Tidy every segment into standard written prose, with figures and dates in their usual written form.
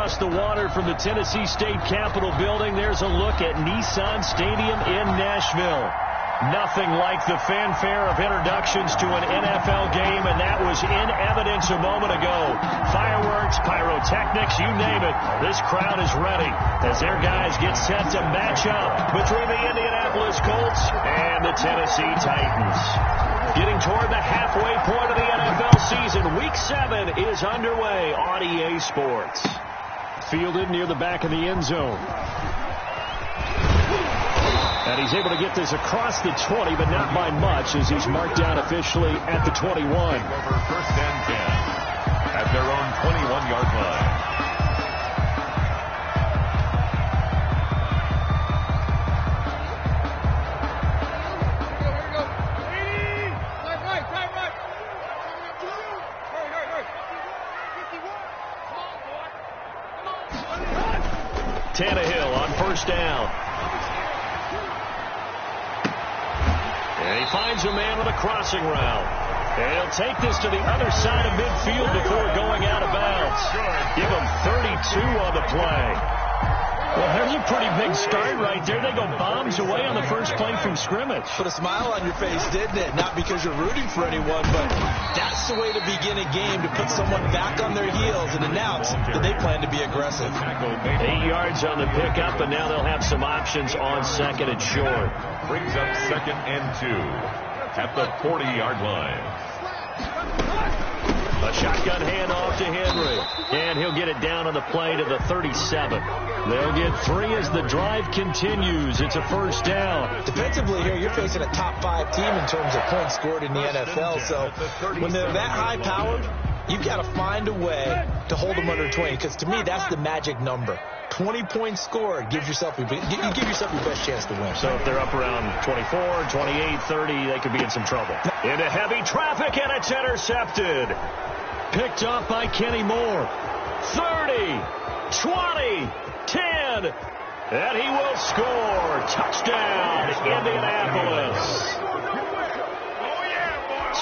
across the water from the Tennessee State Capitol building, there's a look at Nissan Stadium in Nashville. Nothing like the fanfare of introductions to an NFL game, and that was in evidence a moment ago. Fireworks, pyrotechnics, you name it. This crowd is ready as their guys get set to match up between the Indianapolis Colts and the Tennessee Titans. Getting toward the halfway point of the NFL season, Week 7 is underway on EA Sports. Fielded near the back of the end zone. And he's able to get this across the 20, but not by much, as he's marked down officially at the 21. First and 10 at their own 21-yard line. Tannehill on first down. And he finds a man with a crossing route. And he'll take this to the other side of midfield before going out of bounds. Give him 32 on the play. Well, there's a pretty big start right there. They go bombs away on the first play from scrimmage. Put a smile on your face, didn't it? Not because you're rooting for anyone, but that's the way to begin a game, to put someone back on their heels and announce that they plan to be aggressive. 8 yards on the pickup, and now they'll have some options on second and short. Brings up second and 2 at the 40-yard line. A shotgun handoff to Henry, and he'll get it down on the play to the 37. They'll get 3 as the drive continues. It's a first down. Defensively here, you're facing a top 5 team in terms of points scored in the NFL, so when they're that high-powered, you've got to find a way to hold them under 20, because to me, that's the magic number. 20 points scored, you give yourself your best chance to win. So if they're up around 24, 28, 30, they could be in some trouble. Into heavy traffic, and it's intercepted. Picked up by Kenny Moore. 30, 20, 10, and he will score. Touchdown, Indianapolis.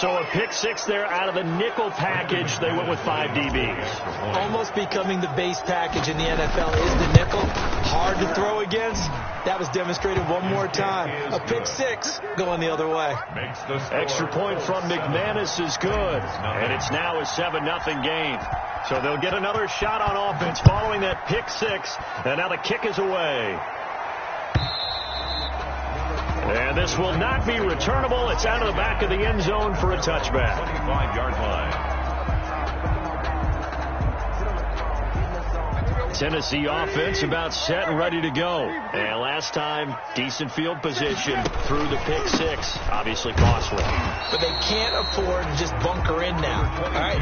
So a pick 6 there out of the nickel package. They went with 5 DBs. Almost becoming the base package in the NFL is the nickel. Hard to throw against. That was demonstrated one more time. A pick 6 going the other way. Extra point from McManus is good. And it's now a 7-0 game. So they'll get another shot on offense following that pick 6. And now the kick is away. And this will not be returnable. It's out of the back of the end zone for a touchback. 25-yard line. Tennessee offense about set and ready to go. And last time, decent field position through the pick 6. Obviously costly. But they can't afford to just bunker in now. All right,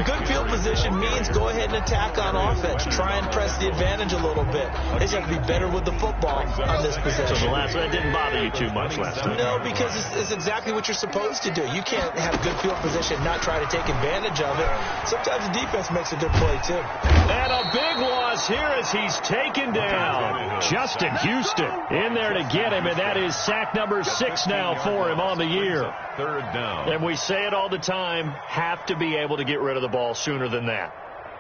good field position means go ahead and attack on offense. Try and press the advantage a little bit. They just have to be better with the football on this possession. So that didn't bother you too much last time? No, because it's exactly what you're supposed to do. You can't have good field position and not try to take advantage of it. Sometimes the defense makes a good play, too. And a big loss here as he's taken down. Justin Houston in there to get him, and that is sack number 6 now for him on the year. Third down. And we say it all the time, have to be able to get rid of the ball sooner than that.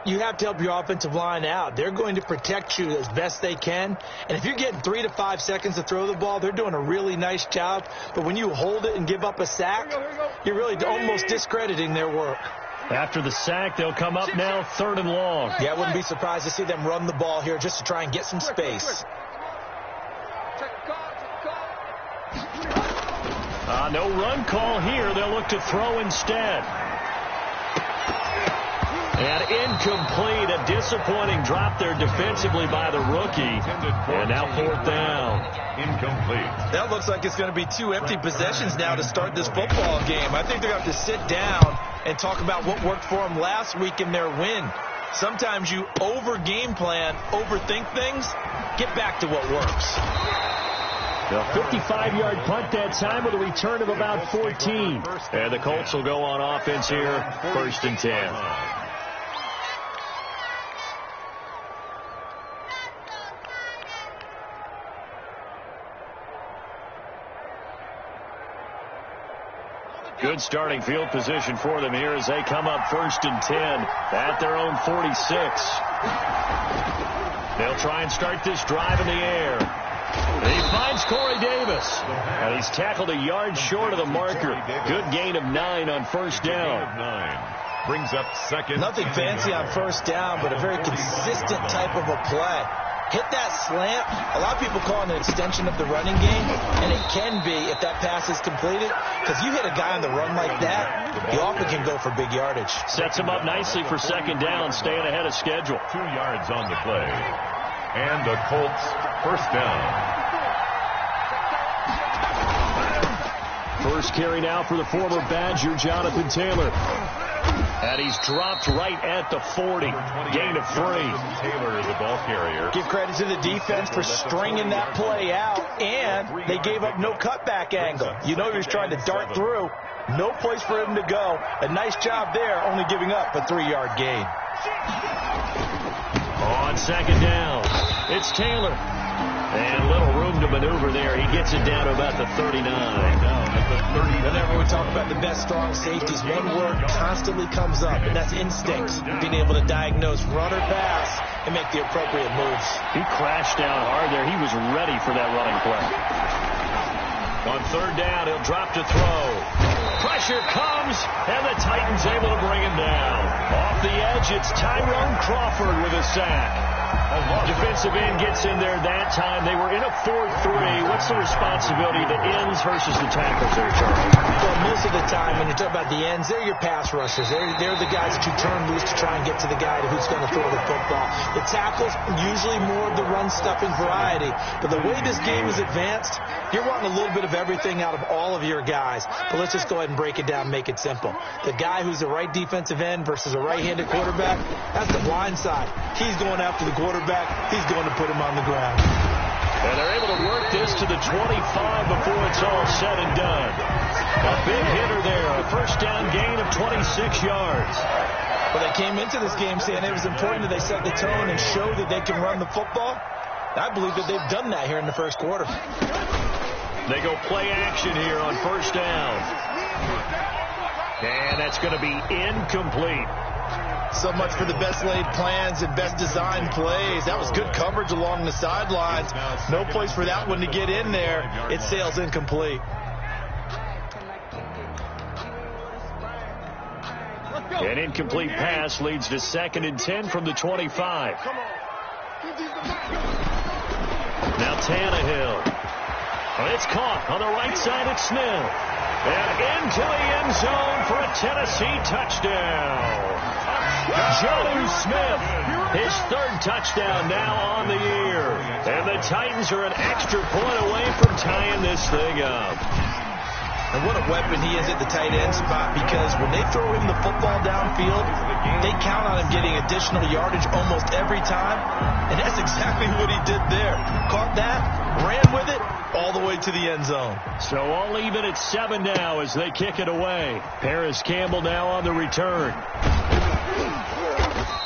You have to help your offensive line out. They're going to protect you as best they can. And if you're getting 3 to 5 seconds to throw the ball, they're doing a really nice job. But when you hold it and give up a sack, you're really almost discrediting their work. After the sack, they'll come up now 3rd and long. Yeah, I wouldn't be surprised to see them run the ball here just to try and get some space. No run call here. They'll look to throw instead. And incomplete. A disappointing drop there defensively by the rookie. And now 4th down. Incomplete. That looks like it's going to be 2 empty possessions now to start this football game. I think they're going to have to sit down and talk about what worked for them last week in their win. Sometimes you over-game plan, overthink things. Get back to what works. A 55-yard punt that time with a return of about 14. And the Colts will go on offense here, 1st and 10. Good starting field position for them here as they come up 1st and 10 at their own 46. They'll try and start this drive in the air. And he finds Corey Davis. And he's tackled a yard short of the marker. Good gain of 9 on first down. Brings up second. Nothing fancy on first down, but a very consistent type of a play. Hit that slant. A lot of people call it an extension of the running game, and it can be if that pass is completed, because you hit a guy on the run like that, he often can go for big yardage. Sets him up nicely for second down, staying ahead of schedule. 2 yards on the play. And the Colts first down. First carry now for the former Badger, Jonathan Taylor. And he's dropped right at the 40. Gain of 3. Taylor is the ball carrier. Give credit to the defense for stringing that play out, and they gave up no cutback angle. You know he was trying to dart through. No place for him to go. A nice job there, only giving up a 3-yard gain. On second down, it's Taylor. And little room to maneuver there. He gets it down to about the 39. Whenever we talk about the best strong safeties, one word constantly comes up, and that's instincts. Being able to diagnose run or pass and make the appropriate moves. He crashed down hard there. He was ready for that running play. On third down, he'll drop to throw. Pressure comes, and the Titans able to bring him down. Off the edge, it's Tyrone Crawford with a sack. Defensive end gets in there that time. They were in a 4-3. What's the responsibility of the ends versus the tackles there, Charlie? Well, most of the time, when you talk about the ends, they're your pass rushers. They're the guys that you turn loose to try and get to the guy who's going to throw the football. The tackles, usually more of the run-stuffing variety. But the way this game is advanced, you're wanting a little bit of everything out of all of your guys. But let's just go ahead and break it down, make it simple. The guy who's the right defensive end versus a right-handed quarterback, that's the blind side. He's going after the quarterback. He's going to put him on the ground. And they're able to work this to the 25 before it's all said and done. A big hitter there. A first down gain of 26 yards. Well, they came into this game saying it was important that they set the tone and show that they can run the football. I believe that they've done that here in the first quarter. They go play action here on first down. And that's going to be incomplete. So much for the best laid plans and best designed plays. That was good coverage along the sidelines. No place for that one to get in there. It sails incomplete. An incomplete pass leads to 2nd and 10 from the 25. Now Tannehill. It's caught on the right side at Snell. And into the end zone for a Tennessee touchdown. Joe Smith, his 3rd touchdown now on the year. And the Titans are an extra point away from tying this thing up. And what a weapon he is at the tight end spot, because when they throw him the football downfield, they count on him getting additional yardage almost every time. And that's exactly what he did there. Caught that, ran with it, all the way to the end zone. So all even at 7 now as they kick it away. Paris Campbell now on the return.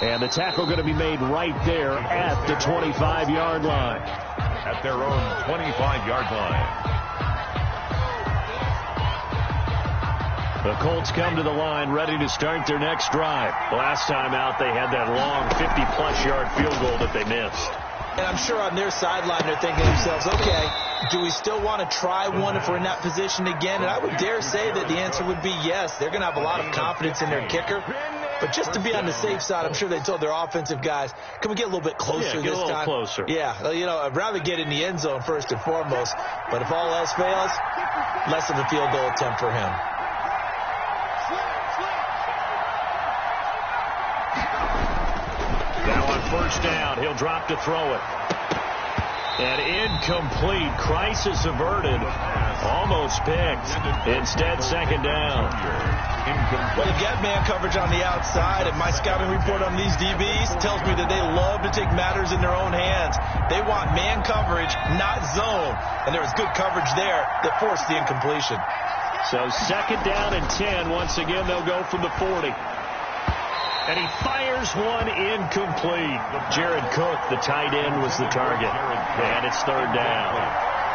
And the tackle going to be made right there at the 25-yard line. At their own 25-yard line. The Colts come to the line ready to start their next drive. Last time out, they had that long 50-plus yard field goal that they missed. And I'm sure on their sideline they're thinking to themselves, okay, do we still want to try one if we're in that position again? And I would dare say that the answer would be yes. They're going to have a lot of confidence in their kicker. But just to be on the safe side, I'm sure they told their offensive guys, can we get a little bit closer this time? Get a little closer. Yeah, you know, I'd rather get in the end zone first and foremost. But if all else fails, less of a field goal attempt for him. Now on first down, he'll drop to throw it. And incomplete. Crisis averted. Almost picked. Instead, second down. Well, they get man coverage on the outside, and my scouting report on these DBs tells me that they love to take matters in their own hands. They want man coverage, not zone. And there was good coverage there that forced the incompletion. So second down and 10. Once again, they'll go from the 40. And he fires one incomplete. Jared Cook, the tight end, was the target. And it's third down.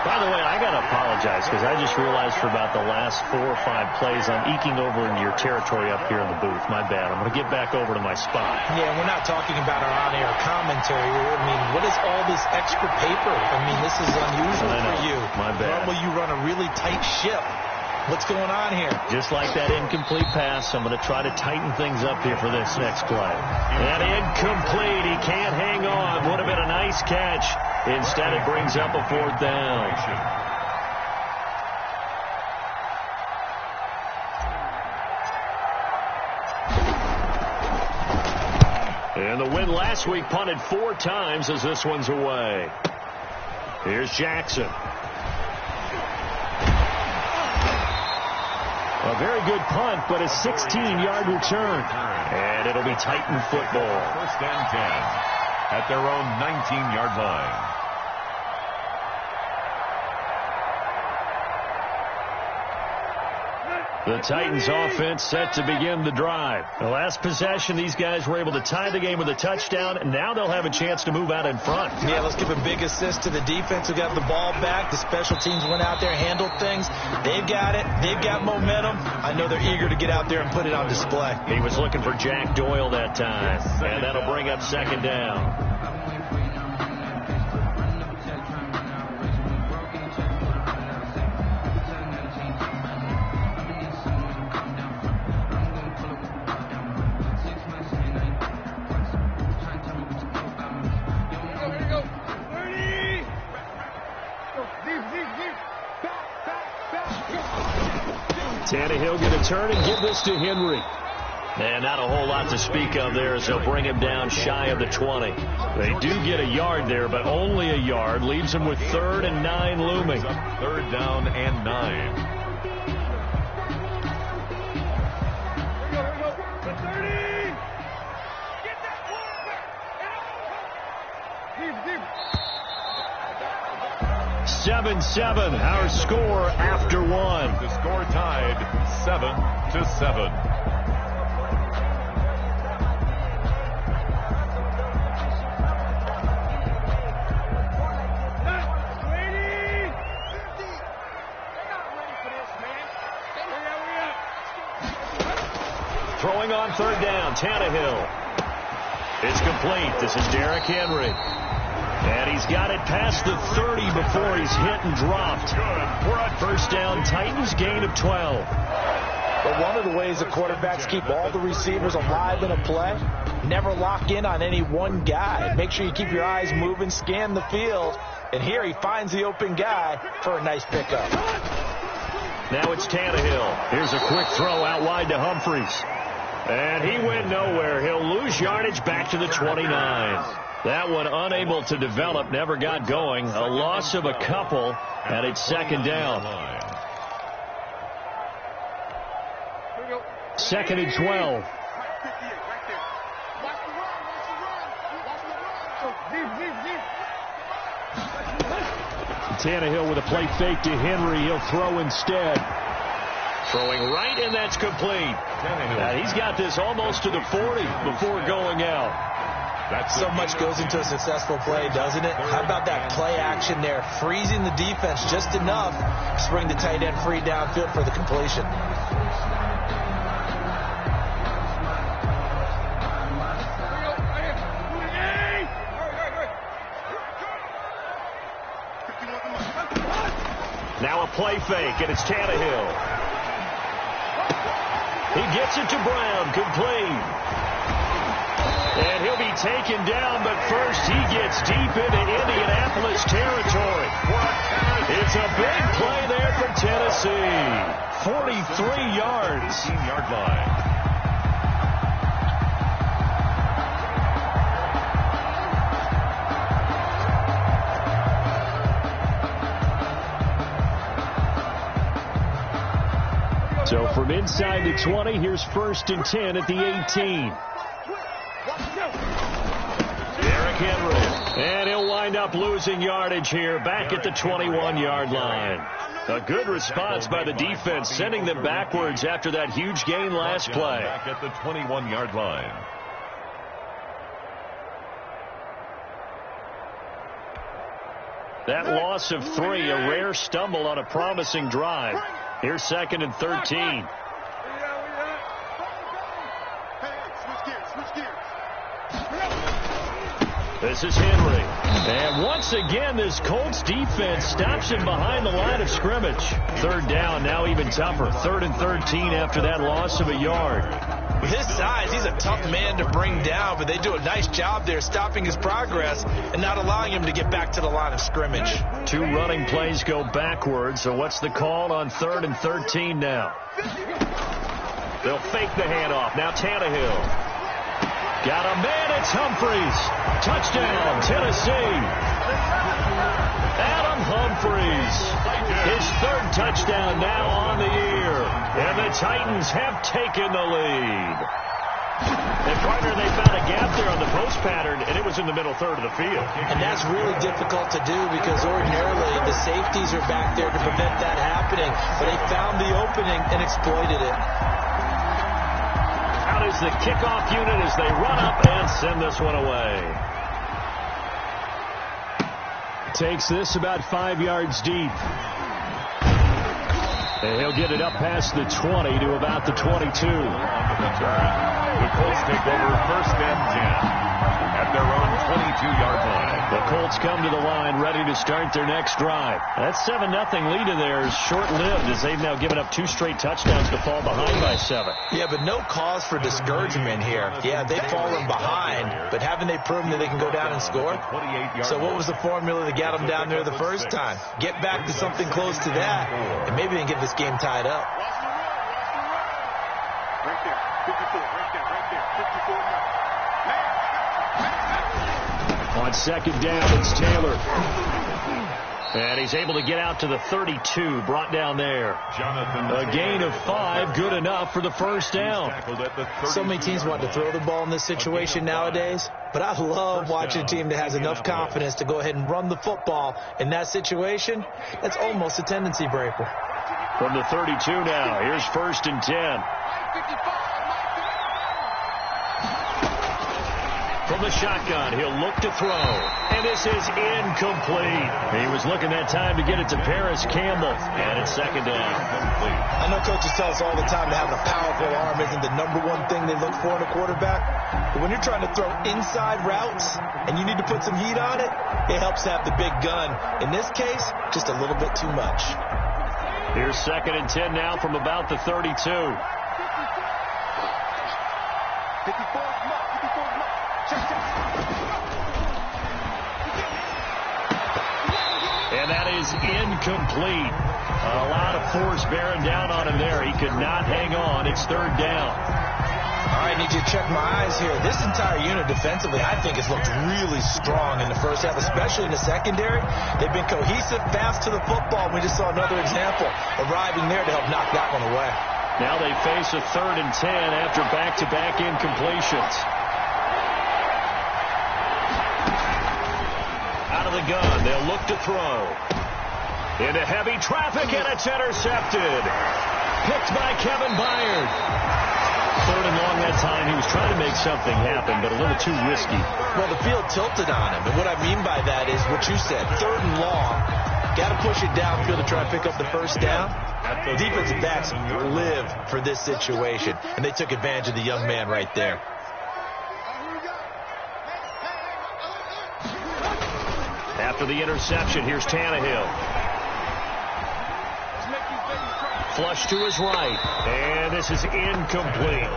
By the way, I got to apologize because I just realized for about the last 4 or 5 plays I'm eking over into your territory up here in the booth. My bad. I'm going to get back over to my spot. Yeah, we're not talking about our on-air commentary. I mean, what is all this extra paper? I mean, this is unusual for you. My bad. Normally you run a really tight ship. What's going on here? Just like that incomplete pass, I'm going to try to tighten things up here for this next play. And incomplete. He can't hang on. Would have been a nice catch. Instead, it brings up a 4th down. And the win last week punted 4 times as this one's away. Here's Jackson. A very good punt, but a 16-yard return. And it'll be Titan football. 1st and 10 at their own 19-yard line. The Titans offense set to begin the drive. The last possession, these guys were able to tie the game with a touchdown, and now they'll have a chance to move out in front. Yeah, let's give a big assist to the defense who got the ball back. The special teams went out there, handled things. They've got it. They've got momentum. I know they're eager to get out there and put it on display. He was looking for Jack Doyle that time, and that'll bring up 2nd down. Tannehill going to turn and give this to Henry. And not a whole lot to speak of there as they'll bring him down shy of the 20. They do get a yard there, but only a yard. Leaves him with 3rd and 9 looming. 3rd down and 9. Seven, our score after 1. The score tied 7-7. Throwing on 3rd down, Tannehill. It's complete. This is Derrick Henry. And he's got it past the 30 before he's hit and dropped. 1st down, Titans, gain of 12. But one of the ways the quarterbacks keep all the receivers alive in a play, never lock in on any one guy. Make sure you keep your eyes moving, scan the field. And here he finds the open guy for a nice pickup. Now it's Tannehill. Here's a quick throw out wide to Humphries. And he went nowhere. He'll lose yardage back to the 29. That one unable to develop, never got going. A loss of a couple, and it's 2nd down. 2nd and 12. Tannehill with a play fake to Henry. He'll throw instead. Throwing right, and that's complete. Now, he's got this almost to the 40 before going out. So much goes into a successful play, doesn't it? How about that play action there? Freezing the defense just enough to bring the tight end free downfield for the completion. Now a play fake, and it's Tannehill. He gets it to Brown, complete. And he'll be taken down, but first he gets deep into Indianapolis territory. It's a big play there for Tennessee. 43 yards. 18-yard line. So from inside the 20, here's 1st and 10 at the 18. Derrick Henry. And he'll wind up losing yardage here back at the 21-yard line. A good response by the defense, sending them backwards after that huge gain last play. Back at the 21-yard line. That loss of 3, a rare stumble on a promising drive. Here's 2nd and 13. This is Henry. And once again, this Colts defense stops him behind the line of scrimmage. 3rd down, now even tougher. 3rd and 13 after that loss of a yard. With his size, he's a tough man to bring down, but they do a nice job there stopping his progress and not allowing him to get back to the line of scrimmage. 2 running plays go backwards, so what's the call on 3rd and 13 now? They'll fake the handoff. Now Tannehill. Got a man, it's Humphries. Touchdown, Tennessee. Adam Humphries. His 3rd touchdown now on the year. And the Titans have taken the lead. And partner, they found a gap there on the post pattern, and it was in the middle 3rd of the field. And that's really difficult to do because ordinarily the safeties are back there to prevent that happening. But they found the opening and exploited it. Out is the kickoff unit as they run up and send this one away. Takes this about 5 yards deep. And he'll get it up past the 20 to about the 22. The Colts take over 1st and 10 at their own 22-yard line. The Colts come to the line ready to start their next drive. That 7-0 lead of theirs short-lived as they've now given up 2 straight touchdowns to fall behind by 7. Yeah, but no cause for discouragement here. Yeah, they've fallen behind, but haven't they proven that they can go down and score? So what was the formula that got them down there the first time? Get back to something close to that, and maybe they can get this game tied up. Right there, 54, right there, 54. On 2nd down, it's Taylor. And he's able to get out to the 32, brought down there. A gain of 5, good enough for the 1st down. So many teams want to throw the ball in this situation nowadays, but I love watching a team that has enough confidence to go ahead and run the football in that situation. That's almost a tendency breaker. From the 32 now, here's 1st and 10. From the shotgun, he'll look to throw. And this is incomplete. He was looking that time to get it to Paris Campbell. And it's 2nd down. I know coaches tell us all the time that having a powerful arm isn't the #1 thing they look for in a quarterback. But when you're trying to throw inside routes and you need to put some heat on it, it helps to have the big gun. In this case, just a little bit too much. Here's 2nd and 10 now from about the 32. 54. And that is incomplete. A lot of force bearing down on him there. He could not hang on. It's 3rd down. All right, I need you to check my eyes here. This entire unit defensively, I think, has looked really strong in the first half, especially in the secondary. They've been cohesive, fast to the football. We just saw another example arriving there to help knock that one away. Now they face a 3rd and 10 after back-to-back incompletions. Out of the gun, they'll look to throw. Into heavy traffic, and it's intercepted. Picked by Kevin Byard. 3rd and long that time. He was trying to make something happen, but a little too risky. Well, the field tilted on him, and what I mean by that is what you said. 3rd and long. Got to push it downfield to try and pick up the 1st down. Defensive backs live for this situation, and they took advantage of the young man right there. After the interception, here's Tannehill. Flush to his right, and this is incomplete.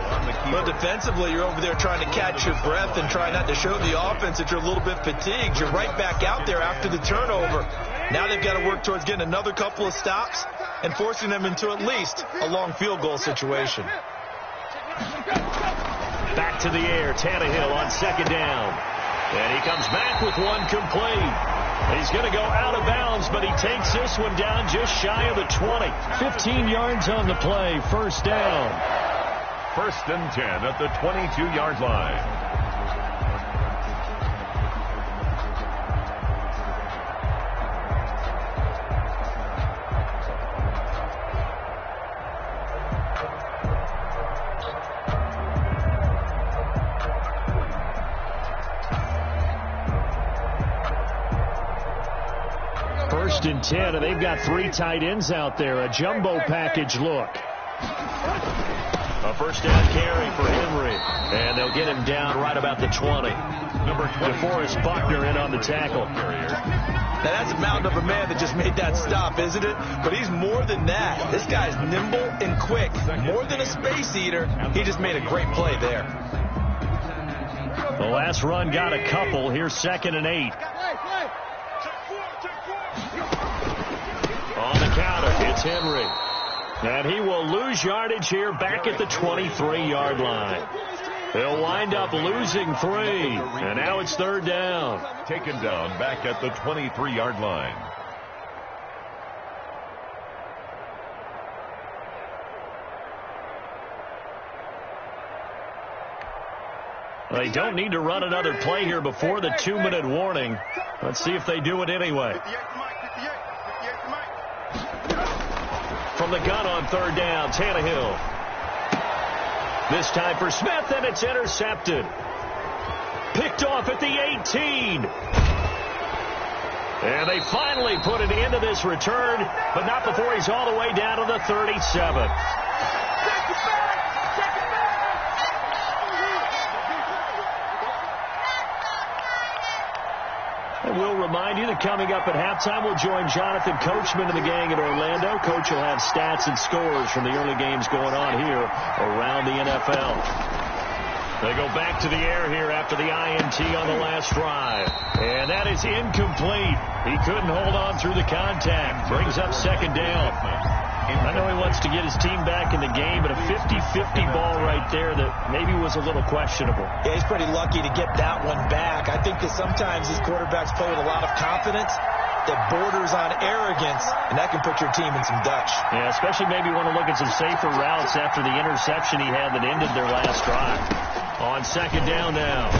Well, defensively, you're over there trying to catch your breath and try not to show the offense that you're a little bit fatigued. You're right back out there after the turnover. Now they've got to work towards getting another couple of stops and forcing them into at least a long field goal situation. Back to the air, Tannehill on 2nd down. And he comes back with one complete. He's going to go out of bounds, but he takes this one down just shy of the 20. 15 yards on the play, 1st down. 1st and 10 at the 22-yard line. 1st and 10, and they've got 3 tight ends out there. A jumbo package look. A first down carry for Henry. And they'll get him down right about the 20. Number 20, DeForest Buckner in on the tackle. Now, that's a mountain of a man that just made that stop, isn't it? But he's more than that. This guy's nimble and quick. More than a space eater. He just made a great play there. The last run got a couple. Here's 2nd and 8. On the counter, it's Henry. And he will lose yardage here back at the 23-yard line. They'll wind up losing 3. And now it's 3rd down. Taken down back at the 23-yard line. They don't need to run another play here before the 2-minute warning. Let's see if they do it anyway. From the gun on 3rd down, Tannehill. This time for Smith, and it's intercepted. Picked off at the 18. And they finally put an end to this return, but not before he's all the way down to the 37. And we'll remind you that coming up at halftime, we'll join Jonathan Coachman and the gang in Orlando. Coach will have stats and scores from the early games going on here around the NFL. They go back to the air here after the INT on the last drive. And that is incomplete. He couldn't hold on through the contact. Brings up 2nd down. I know he wants to get his team back in the game, but a 50-50 ball right there that maybe was a little questionable. Yeah, he's pretty lucky to get that one back. I think that sometimes these quarterbacks play with a lot of confidence that borders on arrogance, and that can put your team in some Dutch. Yeah, especially maybe want to look at some safer routes after the interception he had that ended their last drive. On 2nd down now,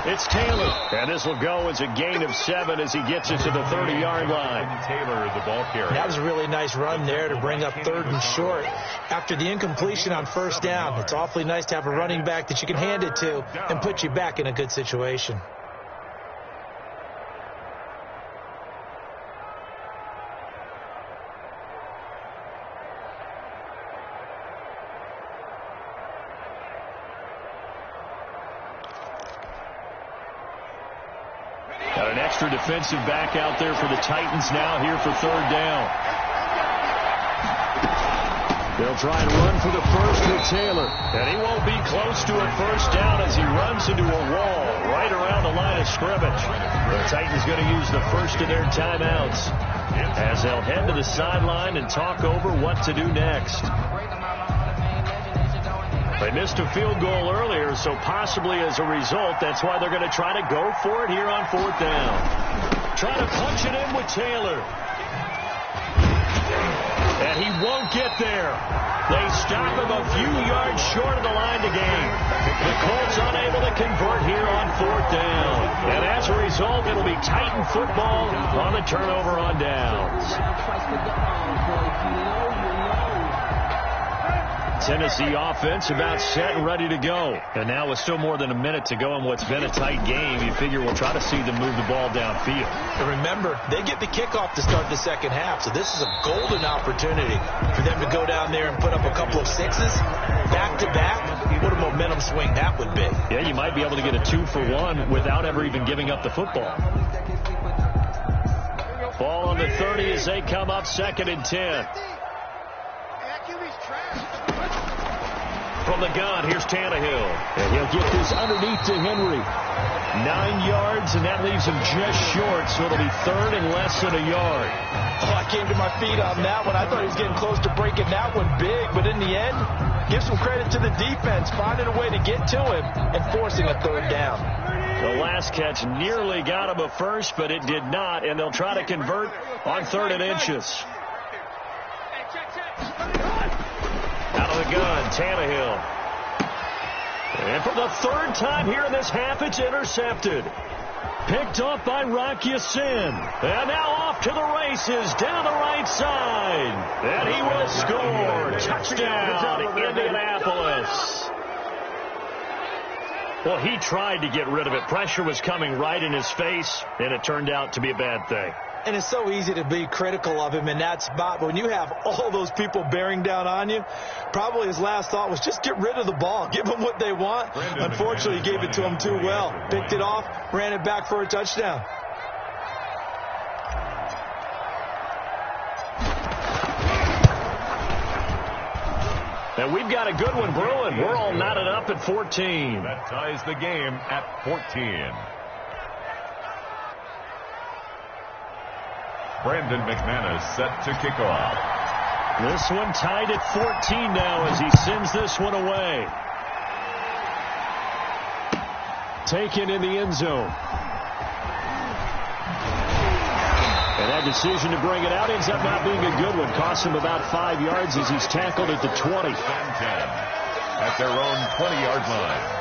it's Taylor. And this will go as a gain of 7 as he gets it to the 30-yard line. Taylor is the ball carrier. That was a really nice run there to bring up 3rd and short. After the incompletion on 1st down, it's awfully nice to have a running back that you can hand it to and put you back in a good situation. Got an extra defensive back out there for the Titans now here for 3rd down. They'll try and run for the first with Taylor. And he won't be close to a first down as he runs into a wall right around the line of scrimmage. The Titans going to use the first of their timeouts as they'll head to the sideline and talk over what to do next. They missed a field goal earlier, so possibly as a result, that's why they're going to try to go for it here on 4th down. Try to punch it in with Taylor. And he won't get there. They stop him a few yards short of the line to gain. The Colts unable to convert here on 4th down. And as a result, it'll be Titan football on the turnover on downs. Tennessee offense about set and ready to go. And now with still more than a minute to go in what's been a tight game, you figure we'll try to see them move the ball downfield. And remember, they get the kickoff to start the 2nd half, so this is a golden opportunity for them to go down there and put up a couple of 6s back-to-back. What a momentum swing that would be. Yeah, you might be able to get a 2-for-1 without ever even giving up the football. Ball on the 30 as they come up 2nd and 10. From the gun, here's Tannehill. And he'll get this underneath to Henry. 9 yards, and that leaves him just short, so it'll be 3rd and less than a yard. Oh, I came to my feet on that one. I thought he was getting close to breaking that one big, but in the end, give some credit to the defense, finding a way to get to him and forcing a 3rd down. The last catch nearly got him a first, but it did not, and they'll try to convert on 3rd and inches. Out of the gun, Tannehill. And for the 3rd time here in this half, it's intercepted. Picked off by Rock Ya-Sin. And now off to the races down the right side. And he will score. Touchdown, Indianapolis. Well, he tried to get rid of it. Pressure was coming right in his face, and it turned out to be a bad thing. And it's so easy to be critical of him in that spot. But when you have all those people bearing down on you, probably his last thought was just get rid of the ball. Give them what they want. Unfortunately, he gave it to them too well. Picked it off, ran it back for a touchdown. And we've got a good one brewing. We're all knotted up at 14. That ties the game at 14. Brandon McManus set to kick off. This one tied at 14 now as he sends this one away. Taken in the end zone. And that decision to bring it out ends up not being a good one. Costs him about 5 yards as he's tackled at the 20. 10 at their own 20-yard line.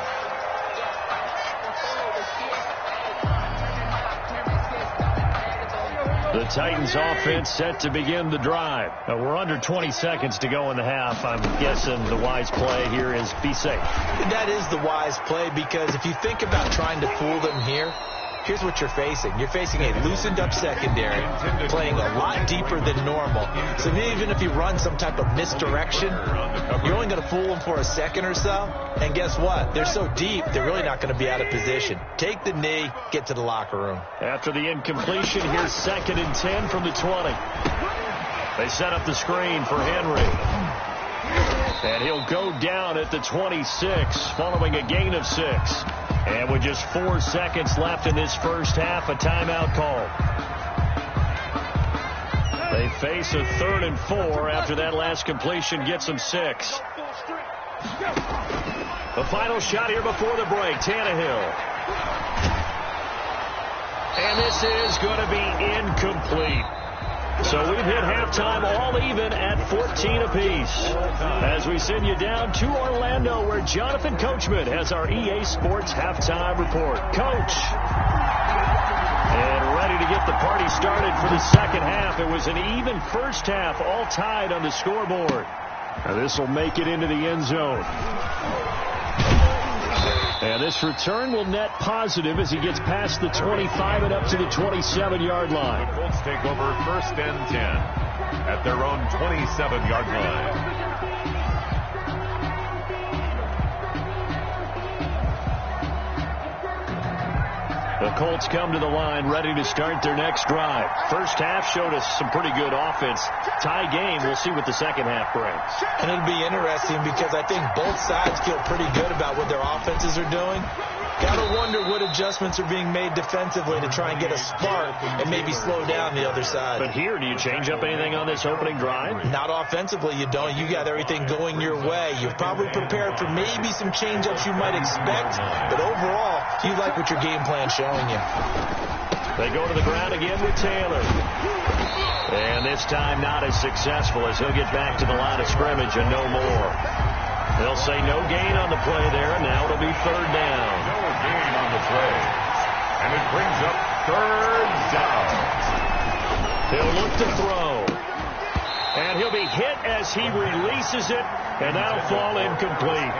The Titans offense set to begin the drive. We're under 20 seconds to go in the half. I'm guessing the wise play here is be safe. That is the wise play, because if you think about trying to fool them here, here's what you're facing. You're facing a loosened up secondary, playing a lot deeper than normal. So even if you run some type of misdirection, you're only going to fool them for a second or so. And guess what? They're so deep, they're really not going to be out of position. Take the knee, get to the locker room. After the incompletion, here's 2nd and 10 from the 20. They set up the screen for Henry. And he'll go down at the 26 following a gain of 6. And with just 4 seconds left in this first half, a timeout call. They face a 3rd and 4 after that last completion gets them 6. The final shot here before the break, Tannehill. And this is going to be incomplete. So we've hit halftime all even at 14 apiece. As we send you down to Orlando, where Jonathan Coachman has our EA Sports halftime report. Coach. And ready to get the party started for the second half. It was an even first half, all tied on the scoreboard. Now this will make it into the end zone. And this return will net positive as he gets past the 25 and up to the 27-yard line. The Colts take over 1st and 10 at their own 27-yard line. The Colts come to the line ready to start their next drive. First half showed us some pretty good offense. Tie game. We'll see what the second half brings. And it'll be interesting because I think both sides feel pretty good about what their offenses are doing. Got to wonder what adjustments are being made defensively to try and get a spark and maybe slow down the other side. But here, do you change up anything on this opening drive? Not offensively, you don't. You got everything going your way. You've probably prepared for maybe some change-ups you might expect, but overall, you like what your game plan's showing you. They go to the ground again with Taylor. And this time not as successful as he'll get back to the line of scrimmage and no more. They'll say no gain on the play there, and now it'll be 3rd down. No gain on the play. And it brings up 3rd down. He'll look to throw. And he'll be hit as he releases it, and that'll fall incomplete.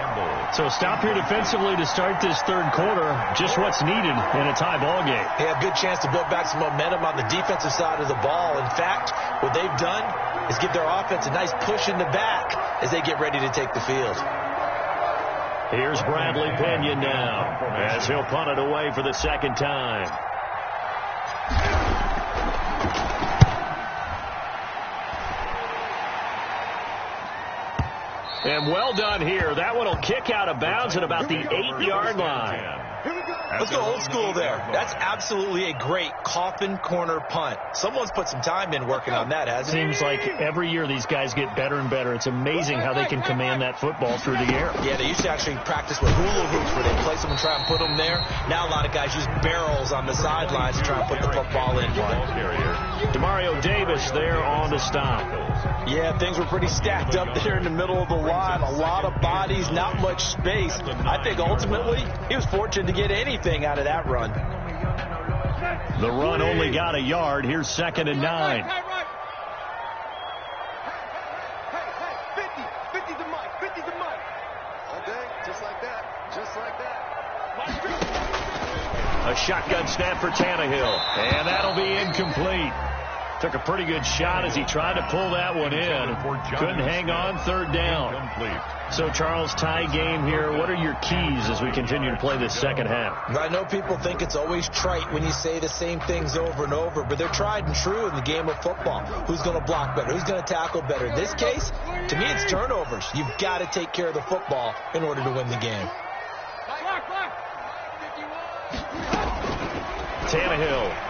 So stop here defensively to start this 3rd quarter. Just what's needed in a tie ball game. They have a good chance to build back some momentum on the defensive side of the ball. In fact, what they've done is give their offense a nice push in the back as they get ready to take the field. Here's Bradley Pinion now as he'll punt it away for the 2nd time. And well done here. That one will kick out of bounds at about the 8-yard line. Let's go old school there. That's absolutely a great coffin corner punt. Someone's put some time in working on that, hasn't it? Seems like every year these guys get better and better. It's amazing how they can command that football through the air. Yeah, they used to actually practice with hula hoops where they place them and try and put them there. Now a lot of guys use barrels on the sidelines to try and put the football in. Demario Davis there on the stop. Yeah, things were pretty stacked up there in the middle of the line. A lot of bodies, not much space. I think ultimately he was fortunate to get anything out of that run. The run only got a yard. Here's 2nd and 9. 50's a mic. 50's a mic. All day, just like that. Just like that. A shotgun snap for Tannehill. And that'll be incomplete. complete. Took a pretty good shot as he tried to pull that one in. Couldn't hang on, third down. So, Charles, tie game here. What are your keys as we continue to play this second half? I know people think it's always trite when you say the same things over and over, but they're tried and true in the game of football. Who's going to block better? Who's going to tackle better? In this case, to me, it's turnovers. You've got to take care of the football in order to win the game. Tannehill.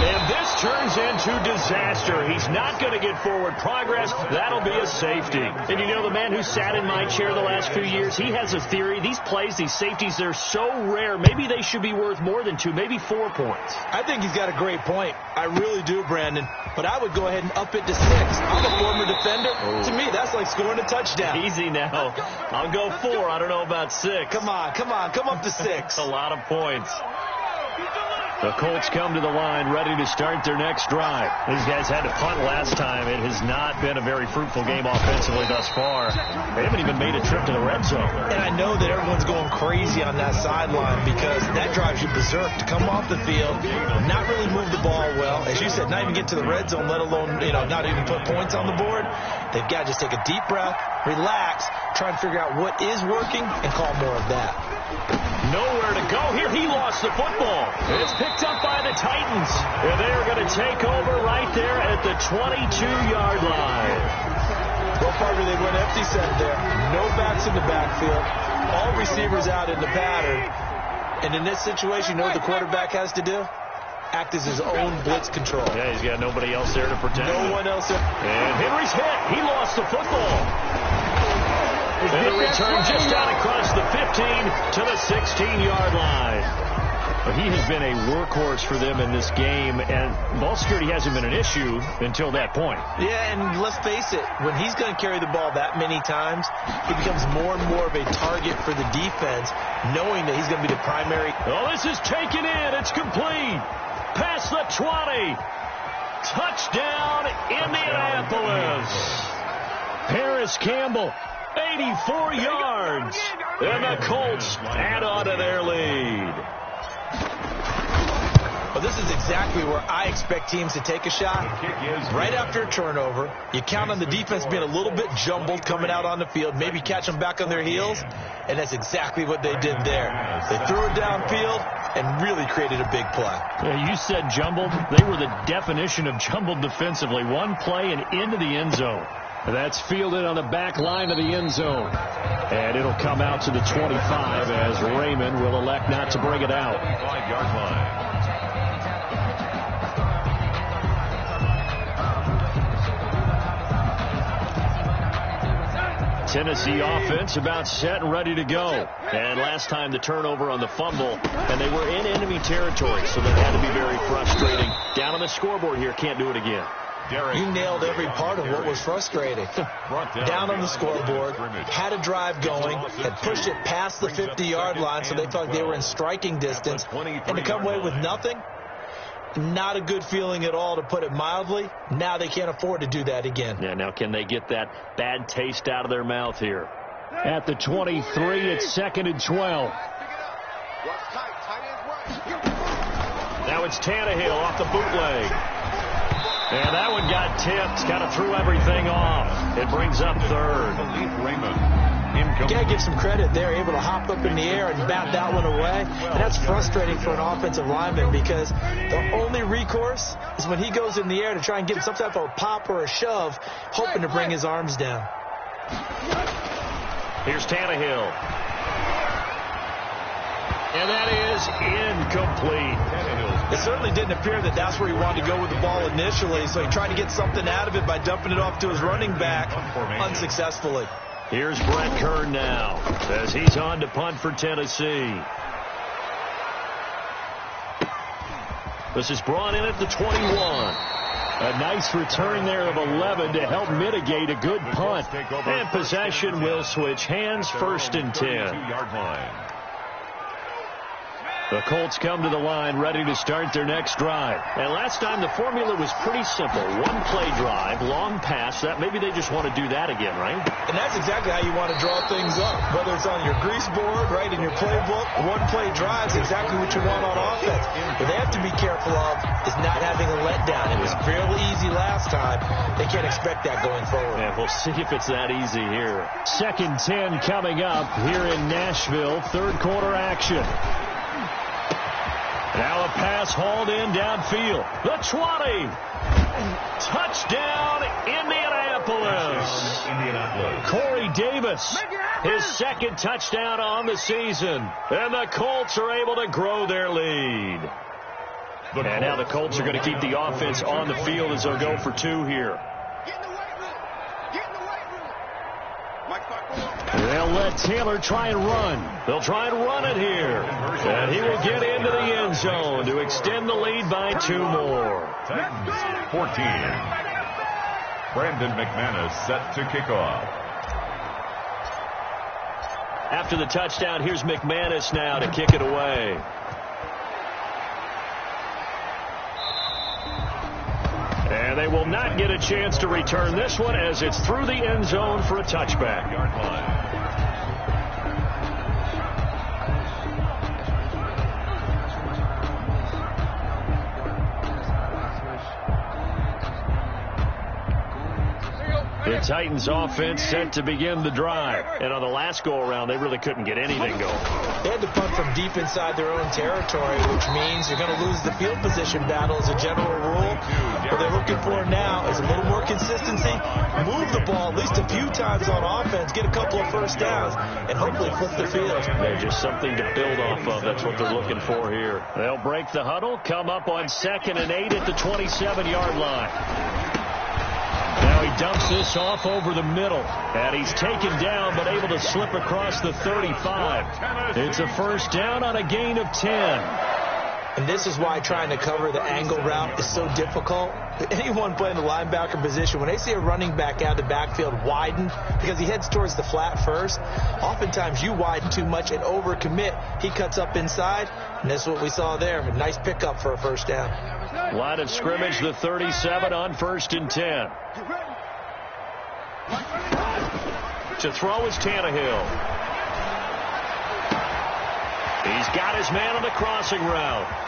And this turns into disaster. He's not going to get forward progress. That'll be a safety. And you know, the man who sat in my chair the last few years, he has a theory. These plays, these safeties, they're so rare. Maybe they should be worth more than 2, maybe 4 points. I think he's got a great point. I really do, Brandon. But I would go ahead and up it to 6. I'm a former defender. To me, that's like scoring a touchdown. Easy now. I'll go 4. I don't know about 6. Come on. Come up to 6. A lot of points. The Colts come to the line ready to start their next drive. These guys had to punt last time. It has not been a very fruitful game offensively thus far. They haven't even made a trip to the red zone. And I know that everyone's going crazy on that sideline because that drives you berserk to come off the field, not really move the ball well. As you said, not even get to the red zone, let alone, not even put points on the board. They've got to just take a deep breath, relax, try and figure out what is working, and call more of that. Nowhere to go here. He lost the football. It's picked up by the Titans. And they are going to take over right there at the 22-yard line. Go Parker, they went empty set there. No backs in the backfield. All receivers out in the pattern. And in this situation, you know what the quarterback has to do? Act as his own blitz control. Yeah, he's got nobody else there to protect him. No one else there. And Henry's hit. He lost the football. And the return just out across the 15 to the 16-yard line. But he has been a workhorse for them in this game, and ball security hasn't been an issue until that point. Yeah, and let's face it, when he's going to carry the ball that many times, he becomes more and more of a target for the defense, knowing that he's going to be the primary. Oh, this is taken in. It's complete. Past the 20. Touchdown, Indianapolis. Paris Campbell. 84 yards, and the Colts add on to their lead. Well, this is exactly where I expect teams to take a shot. Right after a turnover, you count on the defense being a little bit jumbled coming out on the field, maybe catch them back on their heels, and that's exactly what they did there. They threw it downfield and really created a big play. Yeah, you said jumbled. They were the definition of jumbled defensively. One play and into the end zone. That's fielded on the back line of the end zone. And it'll come out to the 25 as Raymond will elect not to bring it out. 5-yard line. Tennessee offense about set and ready to go. And last time the turnover on the fumble, and they were in enemy territory, so that had to be very frustrating. Down on the scoreboard here, can't do it again. You nailed every part of what was frustrating. Down on the scoreboard, had a drive going, had pushed it past the 50-yard line so they felt like they were in striking distance, and to come away with nothing, not a good feeling at all, to put it mildly. Now they can't afford to do that again. Yeah, now can they get that bad taste out of their mouth here? At the 23, it's 2nd and 12. Now it's Tannehill off the bootleg. And that one got tipped, kind of threw everything off. It brings up third. You got to give some credit. They're able to hop up in the air and bat that one away. And that's frustrating for an offensive lineman because the only recourse is when he goes in the air to try and get some type of a pop or a shove, hoping to bring his arms down. Here's Tannehill. And that is incomplete. It certainly didn't appear that that's where he wanted to go with the ball initially, so he tried to get something out of it by dumping it off to his running back unsuccessfully. Here's Brett Kern now as he's on to punt for Tennessee. This is brought in at the 21. A nice return there of 11 to help mitigate a good punt. And possession will switch hands, 1st and 10. The Colts come to the line ready to start their next drive. And last time the formula was pretty simple. One play drive, long pass. That maybe they just want to do that again, right? And that's exactly how you want to draw things up. Whether it's on your grease board, right, in your playbook, one play drive is exactly what you want on offense. But they have to be careful. careful of is not having a letdown. It was fairly easy last time. They can't expect that going forward. Yeah, we'll see if it's that easy here. 2nd and 10 coming up here in Nashville. Third quarter action. Now a pass hauled in downfield. The 20. Touchdown, Indianapolis. Corey Davis, his 2nd touchdown on the season. And the Colts are able to grow their lead. And now the Colts are going to keep the offense on the field as they'll go for 2 here. They'll let Taylor try and run. They'll try and run it here. And he will get into the end zone to extend the lead by 2 more. Titans 14. Brandon McManus set to kick off. After the touchdown, here's McManus now to kick it away. And they will not get a chance to return this one as it's through the end zone for a touchback. Yard line. The Titans offense set to begin the drive. And on the last go-around, they really couldn't get anything going. They had to punt from deep inside their own territory, which means you're going to lose the field position battle as a general rule. What they're looking for now is a little more consistency, move the ball at least a few times on offense, get a couple of first downs, and hopefully flip the field. They're just something to build off of. That's what they're looking for here. They'll break the huddle, come up on 2nd and 8 at the 27-yard line. Now he dumps this off over the middle. And he's taken down but able to slip across the 35. It's a first down on a gain of 10. And this is why trying to cover the angle route is so difficult. Anyone playing the linebacker position, when they see a running back out of the backfield widen because he heads towards the flat first, oftentimes you widen too much and overcommit. He cuts up inside, and that's what we saw there. A nice pickup for a first down. Line of scrimmage, the 37 on 1st and 10. To throw is Tannehill. He's got his man on the crossing route.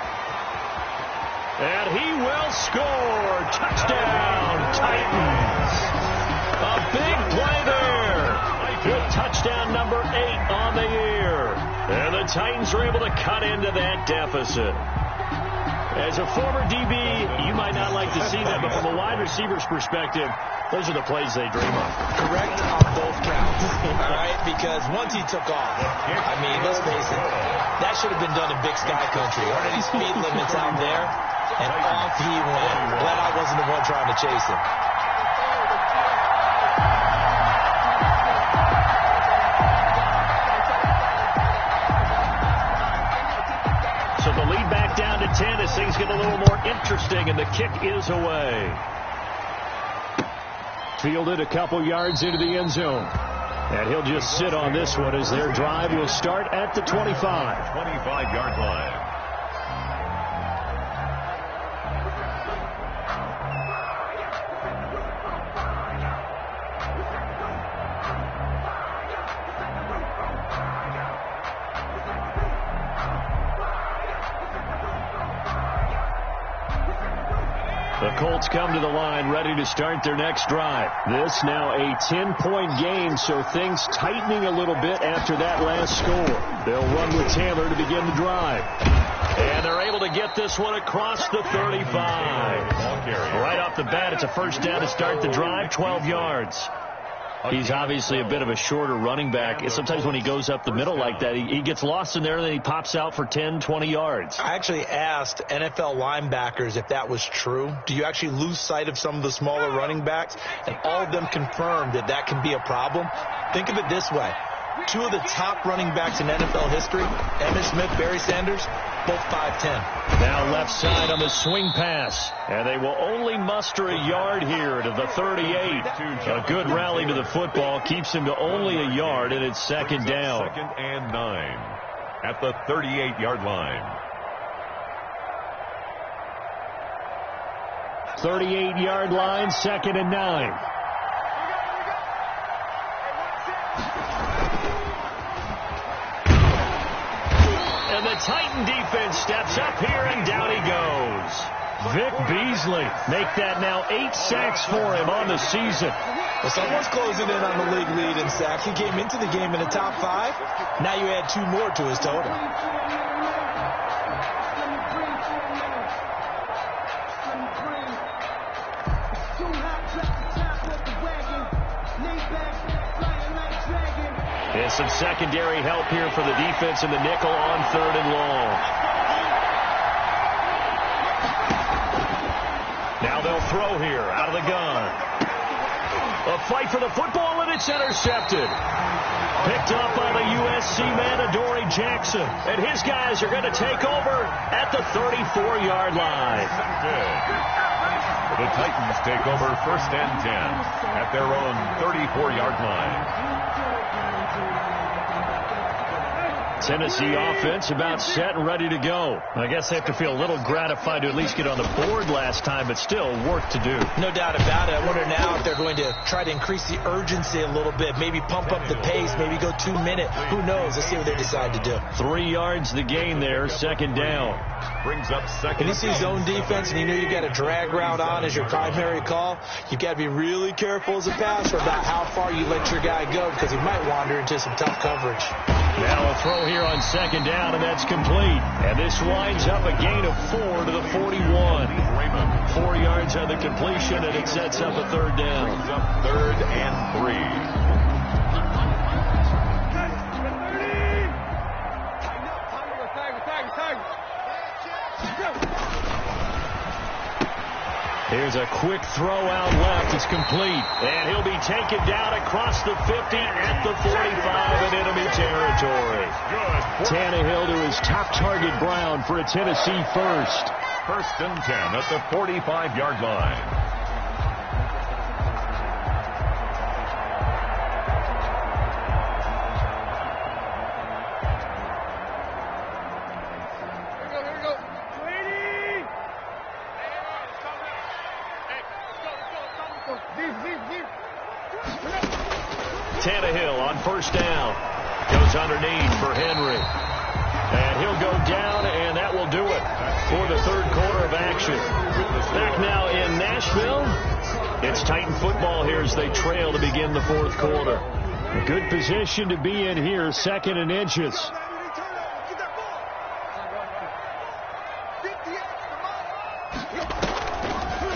And he will score. Touchdown, Titans. A big play there. With touchdown number 8 on the year. And the Titans are able to cut into that deficit. As a former DB, you might not like to see that, but from a wide receiver's perspective, those are the plays they dream of. Correct on both counts, all right? Because once he took off, I mean, let's face it, that should have been done in Big Sky Country. Aren't any speed limits out there? And off he went. Glad I wasn't the one trying to chase him. So the lead back down to 10 as things get a little more interesting, and the kick is away. Fielded a couple yards into the end zone. And he'll just sit on this one as their drive will start at the 25. 25-yard line. The Colts come to the line ready to start their next drive. This now a 10-point game, so things tightening a little bit after that last score. They'll run with Taylor to begin the drive. And they're able to get this one across the 35. Right off the bat, it's a first down to start the drive, 12 yards. He's obviously a bit of a shorter running back. Sometimes when he goes up the middle like that, he gets lost in there, and then he pops out for 10, 20 yards. I actually asked NFL linebackers if that was true. Do you actually lose sight of some of the smaller running backs? And all of them confirmed that that can be a problem. Think of it this way. 2 of the top running backs in NFL history, Emmitt Smith, Barry Sanders, both 5'10". Now left side on the swing pass. And they will only muster a yard here to the 38. A good rally to the football keeps him to only a yard, and it's second down. 2nd and 9 at the 38-yard line. 38-yard line, 2nd and 9. And the Titan defense steps up here, and down he goes. Vic Beasley. Make that now 8 sacks for him on the season. Well, someone's closing in on the league lead in sacks. He came into the game in the top 5. Now you add 2 more to his total. And some secondary help here for the defense in the nickel on 3rd and long. Now they'll throw here out of the gun. A fight for the football, and it's intercepted. Picked up by the USC man, Attaboi Jackson. And his guys are going to take over at the 34-yard line. The Titans take over 1st and 10 at their own 34-yard line. Tennessee offense about set and ready to go. I guess they have to feel a little gratified to at least get on the board last time, but still work to do. No doubt about it. I wonder now if they're going to try to increase the urgency a little bit, maybe pump up the pace, maybe go 2-minute. Who knows? Let's see what they decide to do. 3 yards the gain there, 2nd down. Brings up 2nd. When you see zone defense and you know you've got a drag route on as your primary call, you've got to be really careful as a passer about how far you let your guy go because he might wander into some tough coverage. Now a throw here on 2nd down, and that's complete. And this winds up a gain of 4 to the 41. 4 yards on the completion, and it sets up a 3rd down. Brings up 3rd and 3. Here's a quick throw out left. It's complete. And he'll be taken down across the 50 at the 45 in enemy territory. Tannehill to his top target, Brown, for a Tennessee first. 1st and 10 at the 45-yard line. Tannehill on 1st down. Goes underneath for Henry. And he'll go down, and that will do it for the 3rd quarter of action. Back now in Nashville. It's Titan football here as they trail to begin the 4th quarter. A good position to be in here, 2nd and inches.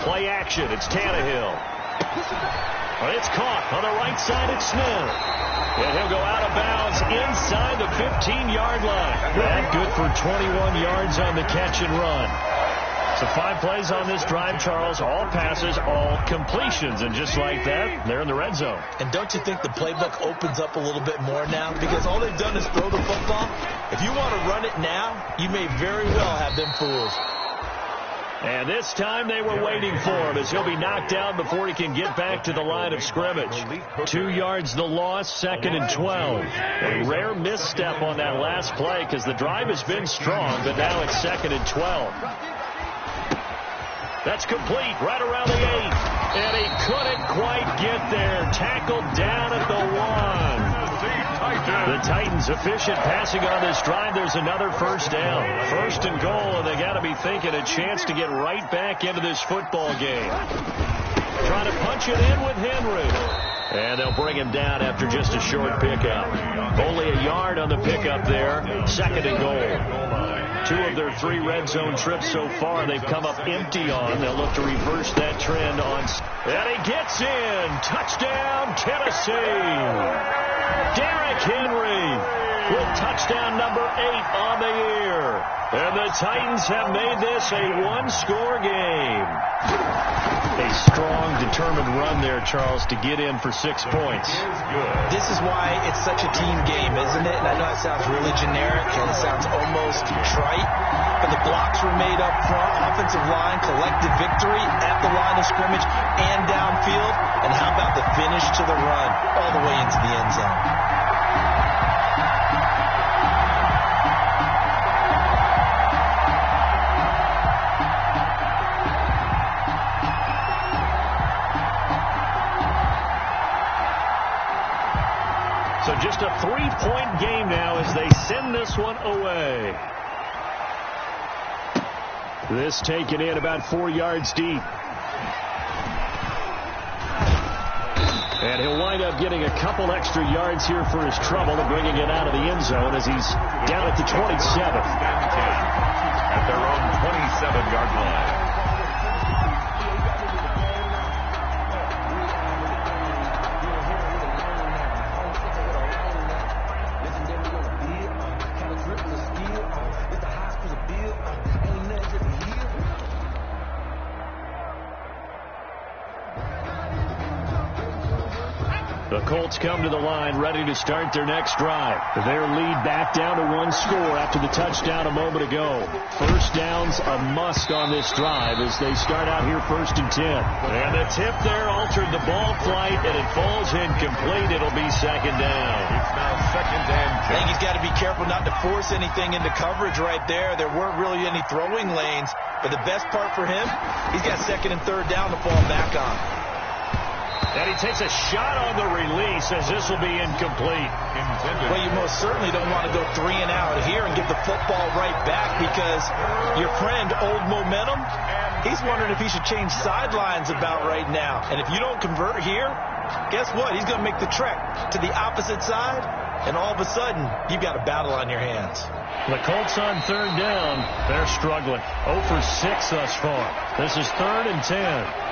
Play action. It's Tannehill. But it's caught on the right side at Smith. And he'll go out of bounds inside the 15-yard line. That good for 21 yards on the catch and run. So 5 plays on this drive, Charles. All passes, all completions. And just like that, they're in the red zone. And don't you think the playbook opens up a little bit more now? Because all they've done is throw the football. If you want to run it now, you may very well have them fooled. And this time they were waiting for him as he'll be knocked down before he can get back to the line of scrimmage. 2 yards the loss, 2nd and 12. A rare misstep on that last play because the drive has been strong, but now it's 2nd and 12. That's complete right around the 8. And he couldn't quite get there. Tackled down at the 1. The Titans efficient passing on this drive. There's another 1st down. 1st and goal, and they got to be thinking a chance to get right back into this football game. Trying to punch it in with Henry. And they'll bring him down after just a short pickup. Only a yard on the pickup there. 2nd and goal. 2 of their 3 red zone trips so far they've come up empty on. They'll look to reverse that trend on. And he gets in. Touchdown, Tennessee. Derrick Henry with touchdown number 8 on the year. And the Titans have made this a 1-score game. A strong, determined run there, Charles, to get in for 6 points. This is why it's such a team game, isn't it? And I know it sounds really generic and it sounds almost trite, but the blocks were made up front, offensive line, collective victory at the line of scrimmage and downfield. And how about the finish to the run all the way into the end zone? So just a 3-point game now as they send this one away. This taken in about 4 yards deep. And he'll wind up getting a couple extra yards here for his trouble and bringing it out of the end zone as he's down at the 27. At their own 27-yard line. The Colts come to the line ready to start their next drive. Their lead back down to 1 score after the touchdown a moment ago. First down's a must on this drive as they start out here 1st and 10. And the tip there altered the ball flight, and it falls incomplete. It'll be 2nd down. It's now 2nd and 10. I think he's got to be careful not to force anything into coverage right there. There weren't really any throwing lanes, but the best part for him, he's got 2nd and 3rd down to fall back on. And he takes a shot on the release as this will be incomplete. Well, you most certainly don't want to go 3 and out here and give the football right back because your friend, Old Momentum, he's wondering if he should change sidelines about right now. And if you don't convert here, guess what? He's going to make the trek to the opposite side, and all of a sudden, you've got a battle on your hands. The Colts on 3rd down. They're struggling. 0 for 6 thus far. This is 3rd and 10.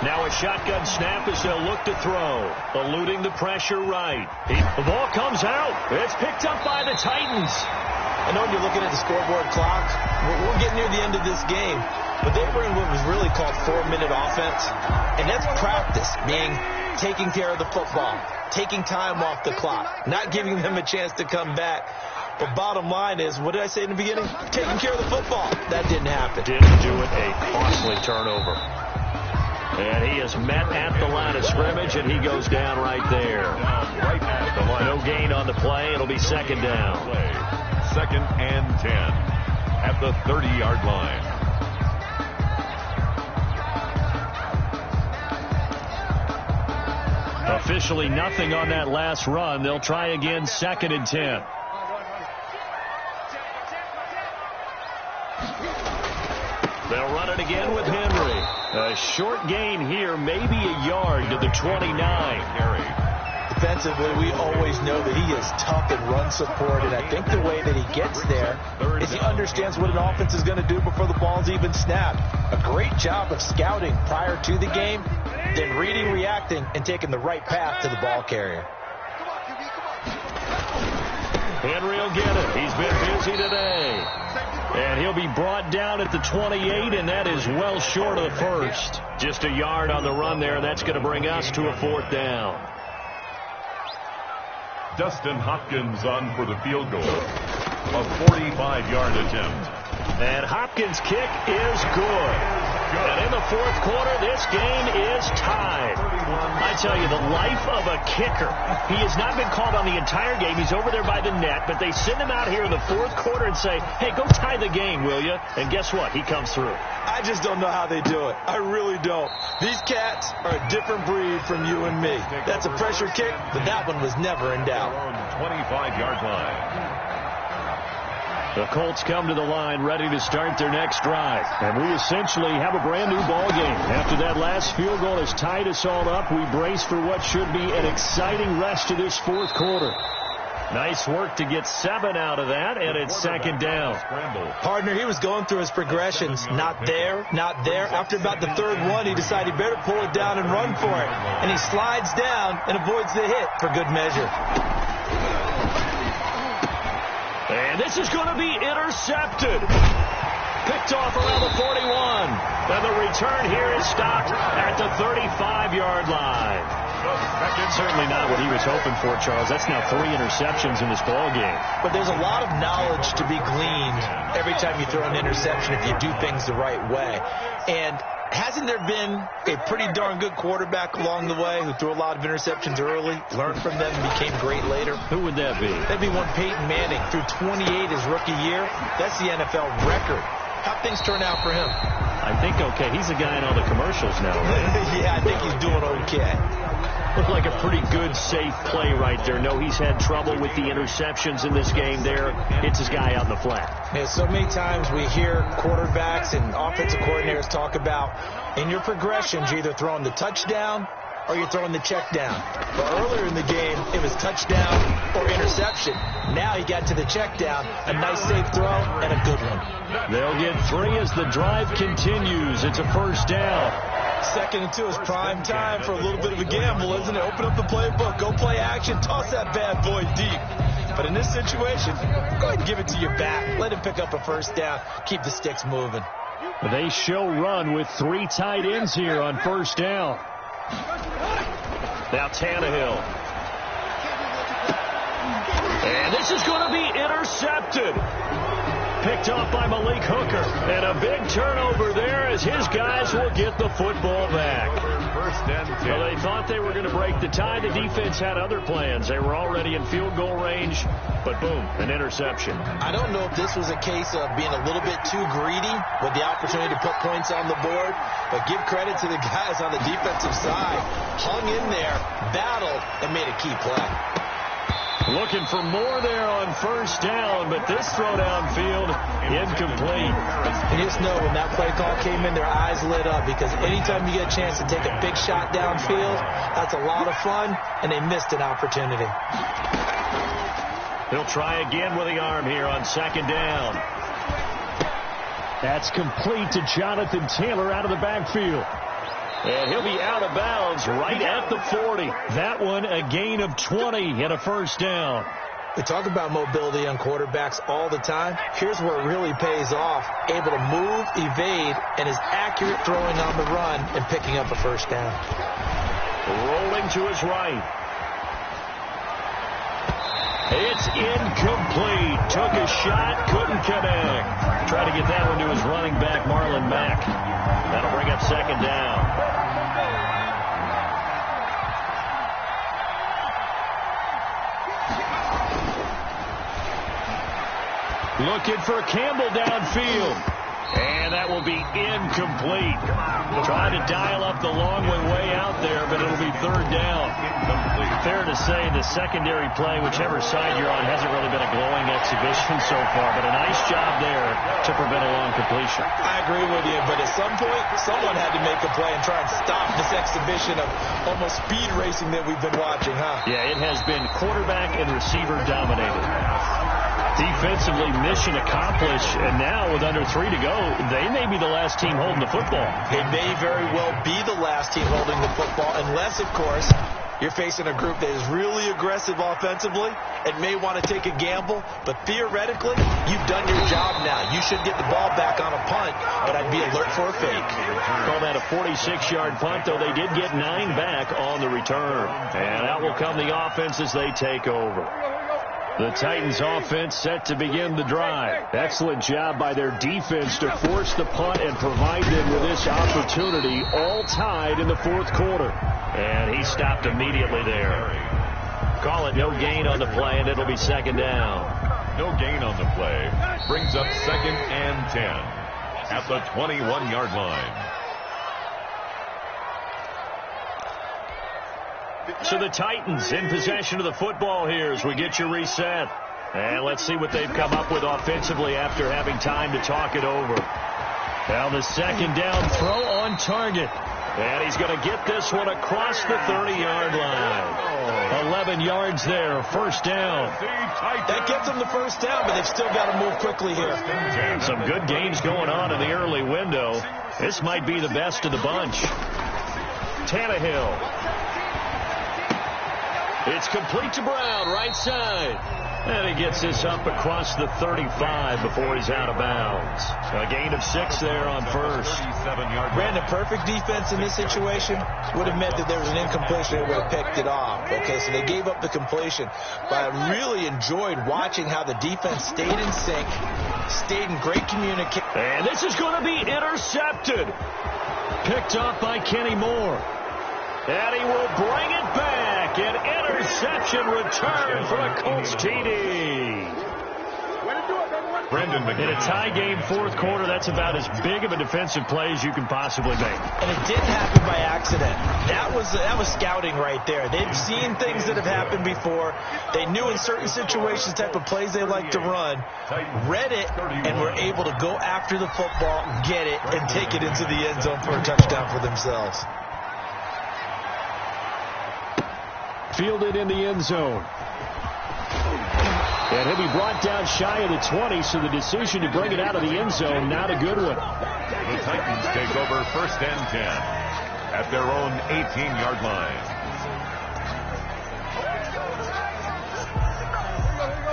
Now a shotgun snap as they'll look to throw. Eluding the pressure right. The ball comes out. It's picked up by the Titans. I know when you're looking at the scoreboard clock, we're getting near the end of this game. But they were in what was really called 4-minute offense. And that's practice, meaning taking care of the football, taking time off the clock, not giving them a chance to come back. But bottom line is, what did I say in the beginning? Taking care of the football. That didn't happen. Didn't do it. A costly turnover. And he is met at the line of scrimmage, and he goes down right there. Right at the line. No gain on the play. It'll be 2nd down. 2nd and 10 at the 30-yard line. Officially nothing on that last run. They'll try again 2nd and 10. They'll run it again with Henry. A short gain here, maybe a yard to the 29. Defensively, we always know that he is tough in run support, and I think the way that he gets there is he understands what an offense is going to do before the ball's even snapped. A great job of scouting prior to the game, then reading, reacting, and taking the right path to the ball carrier. Henry will get it. He's been busy today. And he'll be brought down at the 28, and that is well short of the first. Just a yard on the run there. That's going to bring us to a 4th down. Dustin Hopkins on for the field goal. A 45-yard attempt. And Hopkins' kick is good. And in the 4th quarter, this game is tied. I tell you, the life of a kicker. He has not been called on the entire game. He's over there by the net, but they send him out here in the 4th quarter and say, hey, go tie the game, will you? And guess what? He comes through. I just don't know how they do it. I really don't. These cats are a different breed from you and me. That's a pressure kick, but that one was never in doubt. 25-yard line. The Colts come to the line ready to start their next drive. And we essentially have a brand new ball game. After that last field goal has tied us all up, we brace for what should be an exciting rest of this 4th quarter. Nice work to get 7 out of that, and it's 2nd down. Partner, he was going through his progressions. Not there, not there. After about the 3rd one, he decided he better pull it down and run for it. And he slides down and avoids the hit for good measure. And this is going to be intercepted. Picked off around the 41. And the return here is stopped at the 35-yard line. Certainly not what he was hoping for, Charles. That's now 3 interceptions in this ball game. But there's a lot of knowledge to be gleaned every time you throw an interception if you do things the right way. And hasn't there been a pretty darn good quarterback along the way who threw a lot of interceptions early, learned from them, and became great later? Who would that be? That'd be one Peyton Manning. Threw 28 his rookie year. That's the NFL record How'd things turn out for him? I think okay. He's a guy in all the commercials now, right? Yeah, I think he's doing okay. Looked like a pretty good, safe play right there. No, he's had trouble with the interceptions in this game there. Hits his guy out in the flat. Yeah, so many times we hear quarterbacks and offensive coordinators talk about in your progressions, you're either throwing the touchdown or you're throwing the check down. But earlier in the game, it was touchdown or interception. Now he got to the check down, a nice safe throw, and a good one. They'll get 3 as the drive continues. It's a first down. 2nd and 2 is prime time for a little bit of a gamble, isn't it? Open up the playbook, go play action, toss that bad boy deep. But in this situation, go ahead and give it to your back. Let him pick up a first down. Keep the sticks moving. They show run with 3 tight ends here on first down. Now Tannehill. And this is going to be intercepted. Picked off by Malik Hooker. And a big turnover there as his guys will get the football back. First and 10. Well, they thought they were going to break the tie. The defense had other plans. They were already in field goal range. But boom, an interception. I don't know if this was a case of being a little bit too greedy with the opportunity to put points on the board. But give credit to the guys on the defensive side. Hung in there, battled, and made a key play. Looking for more there on first down, but this throw downfield incomplete. You just know when that play call came in, their eyes lit up because anytime you get a chance to take a big shot downfield, that's a lot of fun, and they missed an opportunity. He'll try again with the arm here on 2nd down. That's complete to Jonathan Taylor out of the backfield. And he'll be out of bounds right at the 40. That one a gain of 20 and a first down. We talk about mobility on quarterbacks all the time. Here's where it really pays off. Able to move, evade, and is accurate throwing on the run and picking up a first down. Rolling to his right. It's incomplete. Took a shot, couldn't connect. Try to get that one to his running back, Marlon Mack. That'll bring up 2nd down. Looking for Campbell downfield. And that will be incomplete. Trying to dial up the long way out there, but it'll be 3rd down. Fair to say the secondary play, whichever side you're on, hasn't really been a glowing exhibition so far, but a nice job there to prevent a long completion. I agree with you, but at some point, someone had to make a play and try and stop this exhibition of almost speed racing that we've been watching, huh? Yeah, it has been quarterback and receiver dominated. Defensively, mission accomplished, and now with under 3 to go, they may be the last team holding the football. They may very well be the last team holding the football, unless, of course, you're facing a group that is really aggressive offensively and may want to take a gamble, but theoretically, you've done your job now. You should get the ball back on a punt, but I'd be alert for a fake. Call that a 46-yard punt, though they did get 9 back on the return. And out will come the offense as they take over. The Titans offense set to begin the drive. Excellent job by their defense to force the punt and provide them with this opportunity, all tied in the 4th quarter. And he stopped immediately there. Call it no gain on the play, and it'll be 2nd down. No gain on the play. Brings up 2nd and 10 at the 21-yard line. So the Titans in possession of the football here as we get you reset. And let's see what they've come up with offensively after having time to talk it over. Now the 2nd down throw on target. And he's going to get this one across the 30-yard line. 11 yards there, first down. That gets them the first down, but they've still got to move quickly here. Some good games going on in the early window. This might be the best of the bunch. Tannehill. It's complete to Brown, right side. And he gets this up across the 35 before he's out of bounds. A gain of 6 there on first. Brandon, perfect defense in this situation would have meant that there was an incompletion that would have picked it off. Okay, so they gave up the completion. But I really enjoyed watching how the defense stayed in sync, stayed in great communication. And this is going to be intercepted. Picked off by Kenny Moore. And he will bring it back. An interception return for a Colts TD. In a tie game fourth quarter, that's about as big of a defensive play as you can possibly make. And it didn't happen by accident. That was scouting right there. They've seen things that have happened before. They knew in certain situations the type of plays they like to run, read it, and were able to go after the football, get it, and take it into the end zone for a touchdown for themselves. Fielded in the end zone. And he'll be brought down shy of the 20, so the decision to bring it out of the end zone, not a good one. The Titans take over 1st and 10 at their own 18-yard line.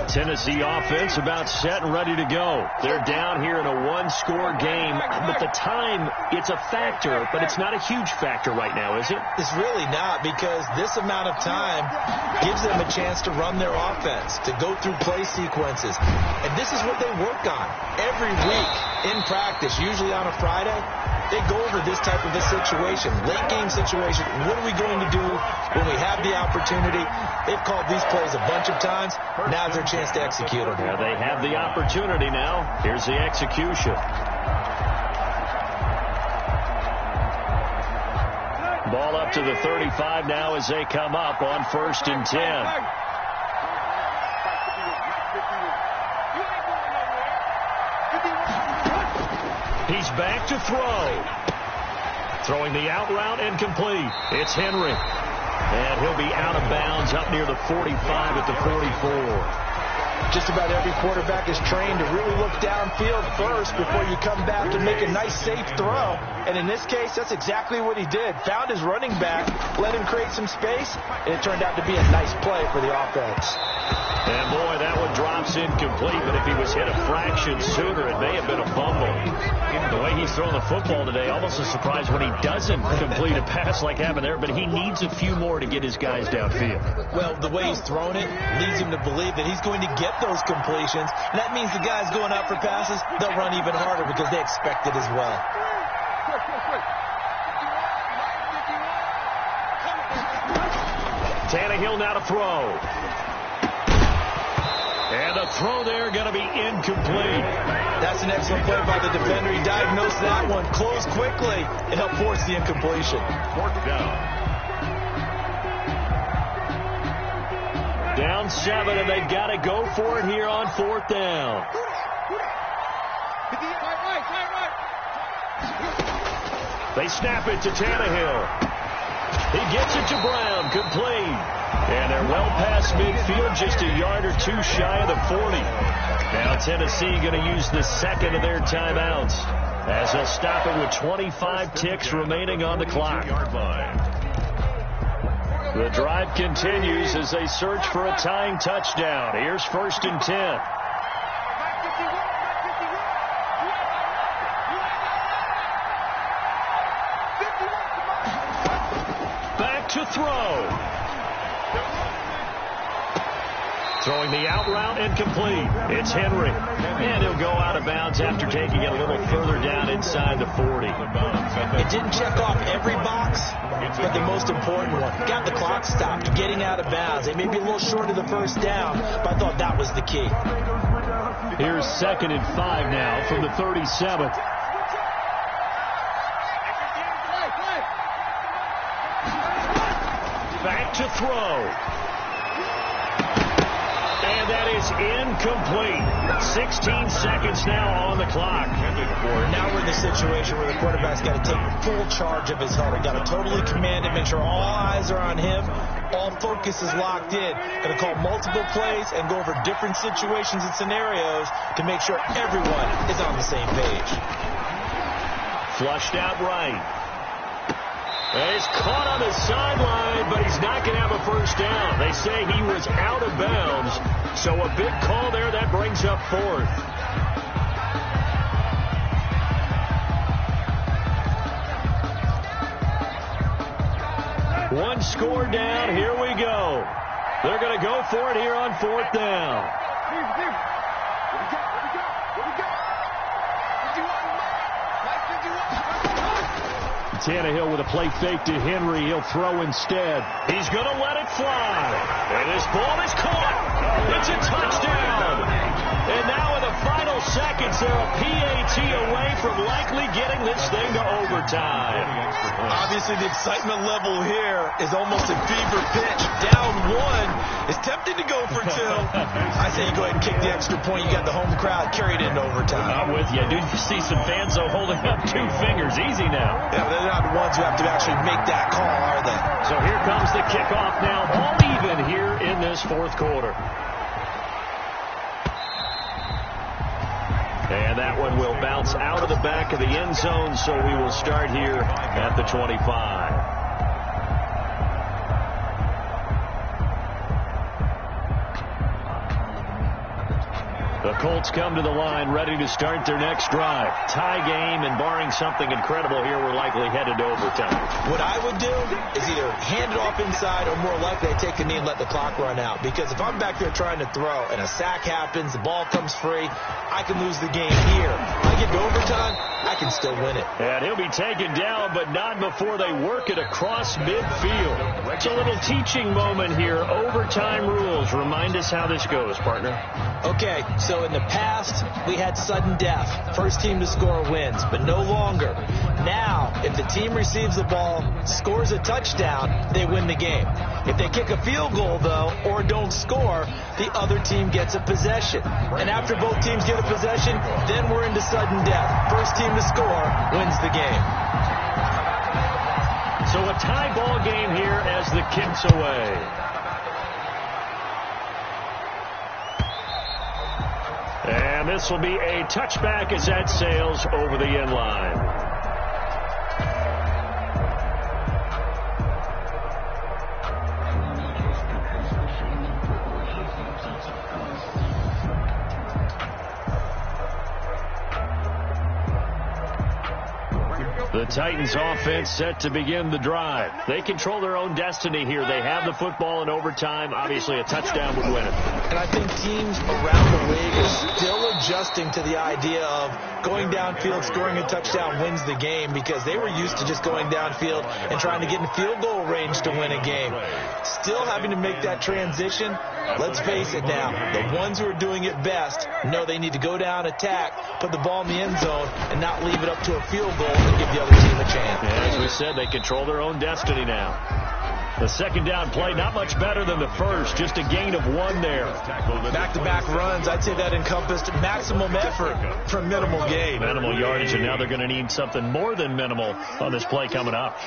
Tennessee offense about set and ready to go. They're down here in a one-score game. But the time, it's a factor, but it's not a huge factor right now, is it? It's really not, because this amount of time gives them a chance to run their offense, to go through play sequences. And this is what they work on every week in practice, usually on a Friday. They go over this type of a situation, late game situation. What are we going to do when we have the opportunity? They've called these plays a bunch of times. Now's their chance to execute them. Yeah, they have the opportunity now. Here's the execution. Ball up to the 35 now as they come up on 1st and 10. He's back to throw. Throwing the out route incomplete. It's Henry. And he'll be out of bounds up near the 45 at the 44. Just about every quarterback is trained to really look downfield first before you come back and make a nice, safe throw. And in this case, that's exactly what he did. Found his running back, let him create some space, and it turned out to be a nice play for the offense. And, boy, that one drops incomplete, but if he was hit a fraction sooner, it may have been a fumble. The way he's throwing the football today, almost a surprise when he doesn't complete a pass like happened there, but he needs a few more to get his guys downfield. Well, the way he's thrown it leads him to believe that he's going to get those completions. And that means the guys going out for passes, they'll run even harder because they expect it as well. Tannehill now to throw. And the throw there going to be incomplete. That's an excellent play by the defender. He diagnosed that one, closed quickly, and helped force the incompletion. 4th down. Down 7, and they've got to go for it here on 4th down. They snap it to Tannehill. He gets it to Brown, complete. And they're well past midfield, just a yard or two shy of the 40. Now Tennessee going to use the second of their timeouts as they'll stop it with 25 ticks remaining on the clock. The drive continues as they search for a tying touchdown. Here's 1st and 10. Back to throw. Throwing the out route incomplete. It's Henry. And he'll go out of bounds after taking it a little further down inside the 40. It didn't check off every box, but the most important one. Got the clock stopped, getting out of bounds. They may be a little short of the first down, but I thought that was the key. Here's 2nd and 5 now from the 37th. Back to throw. And that is incomplete. 16 seconds now on the clock. Now we're in the situation where the quarterback's got to take full charge of his huddle. Got to totally command it, make sure all eyes are on him. All focus is locked in. Going to call multiple plays and go over different situations and scenarios to make sure everyone is on the same page. Flushed out right. He's caught on the sideline, but he's not going to have a first down. They say he was out of bounds, so a big call there. That brings up 4th. One score down. Here we go. They're going to go for it here on 4th down. Tannehill with a play fake to Henry. He'll throw instead. He's going to let it fly. And this ball is caught. It's a touchdown. And now in the final final seconds, they're a PAT away from likely getting this thing to overtime. Obviously, the excitement level here is almost a fever pitch. Down one. It's tempting to go for two. I say you go ahead and kick the extra point. You got the home crowd carried into overtime. I'm with you. Do you see some fans, though, holding up 2 fingers? Easy now. Yeah, they're not the ones who have to actually make that call, are they? So here comes the kickoff now. All even here in this fourth quarter. And that one will bounce out of the back of the end zone, so we will start here at the 25. The Colts come to the line ready to start their next drive. Tie game, and barring something incredible here, we're likely headed to overtime. What I would do is either hand it off inside or more likely I take a knee and let the clock run out. Because if I'm back there trying to throw and a sack happens, the ball comes free, I can lose the game here. If I get to overtime, I can still win it. And he'll be taken down, but not before they work it across midfield. It's a little teaching moment here. Overtime rules. Remind us how this goes, partner. Okay, so in the past, we had sudden death. First team to score wins, but no longer. Now, if the team receives the ball, scores a touchdown, they win the game. If they kick a field goal, though, or don't score, the other team gets a possession. And after both teams get a possession, then we're into sudden death. First team to score wins the game. So a tie ball game here as the kick's away. And this will be a touchback as that sails over the end line. The Titans offense set to begin the drive. They control their own destiny here. They have the football in overtime. Obviously, a touchdown would win it. And I think teams around the league are still adjusting to the idea of going downfield, scoring a touchdown wins the game, because they were used to just going downfield and trying to get in field goal range to win a game. Still having to make that transition. Let's face it now, the ones who are doing it best know they need to go down, attack, put the ball in the end zone, and not leave it up to a field goal and give the other team a chance. Yeah, as we said, they control their own destiny now. The second down play, not much better than the first, just a gain of 1 there. Back-to-back runs, I'd say that encompassed maximum effort for minimal gain. Minimal yardage, and now they're going to need something more than minimal on this play coming up.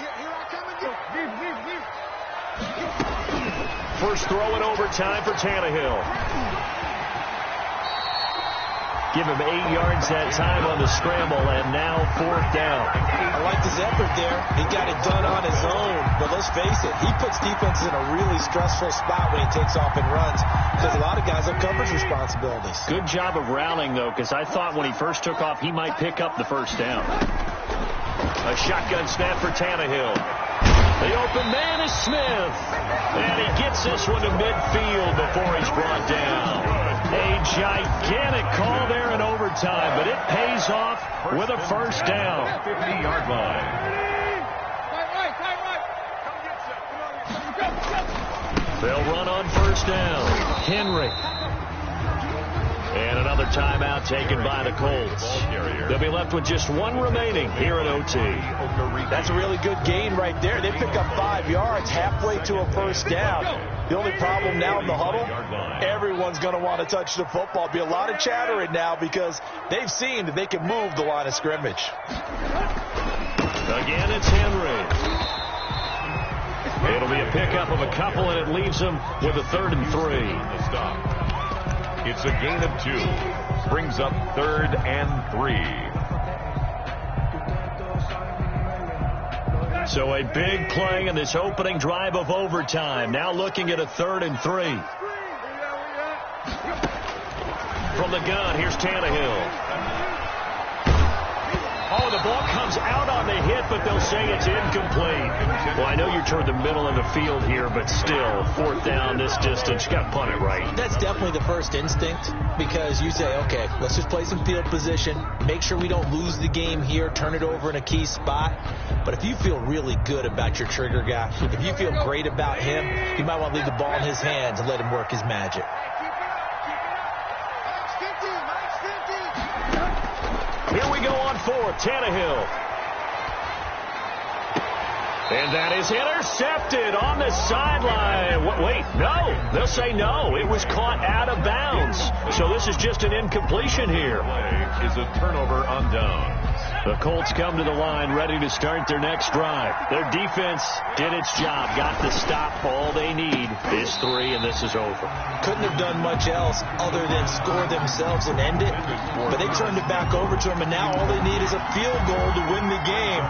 First throw in overtime for Tannehill. Give him 8 yards that time on the scramble, and now 4th down. I like his effort there. He got it done on his own, but let's face it, he puts defenses in a really stressful spot when he takes off and runs, because a lot of guys have coverage responsibilities. Good job of rallying, though, because I thought when he first took off, he might pick up the first down. A shotgun snap for Tannehill. The open man is Smith. And he gets this one to midfield before he's brought down. A gigantic call there in overtime, but it pays off with a first down. 50-yard line. They'll run on first down. Henry. And another timeout taken by the Colts. They'll be left with just 1 remaining here in OT. That's a really good gain right there. They pick up 5 yards halfway to a first down. The only problem now in the huddle, everyone's going to want to touch the football. Be a lot of chattering now because they've seen that they can move the line of scrimmage. Again, it's Henry. It'll be a pickup of a couple, and it leaves them with a 3rd and 3. It's a gain of 2. Brings up 3rd and 3. So a big play in this opening drive of overtime. Now looking at a 3rd and 3. From the gun, here's Tannehill. Oh, the ball comes out on the hit, but they'll say it's incomplete. Well, I know you're toward the middle of the field here, but still, 4th down this distance. You got to punt it right. That's definitely the first instinct, because you say, okay, let's just play some field position, make sure we don't lose the game here, turn it over in a key spot. But if you feel really good about your trigger guy, if you feel great about him, you might want to leave the ball in his hands and let him work his magic. Here we go on fourth. Tannehill. And that is intercepted on the sideline. Wait, no. They'll say no. It was caught out of bounds. So this is just an incompletion here. Is a turnover on downs. The Colts come to the line ready to start their next drive. Their defense did its job. Got the stop. All they need is 3, and this is over. Couldn't have done much else other than score themselves and end it. But they turned it back over to them, and now all they need is a field goal to win the game.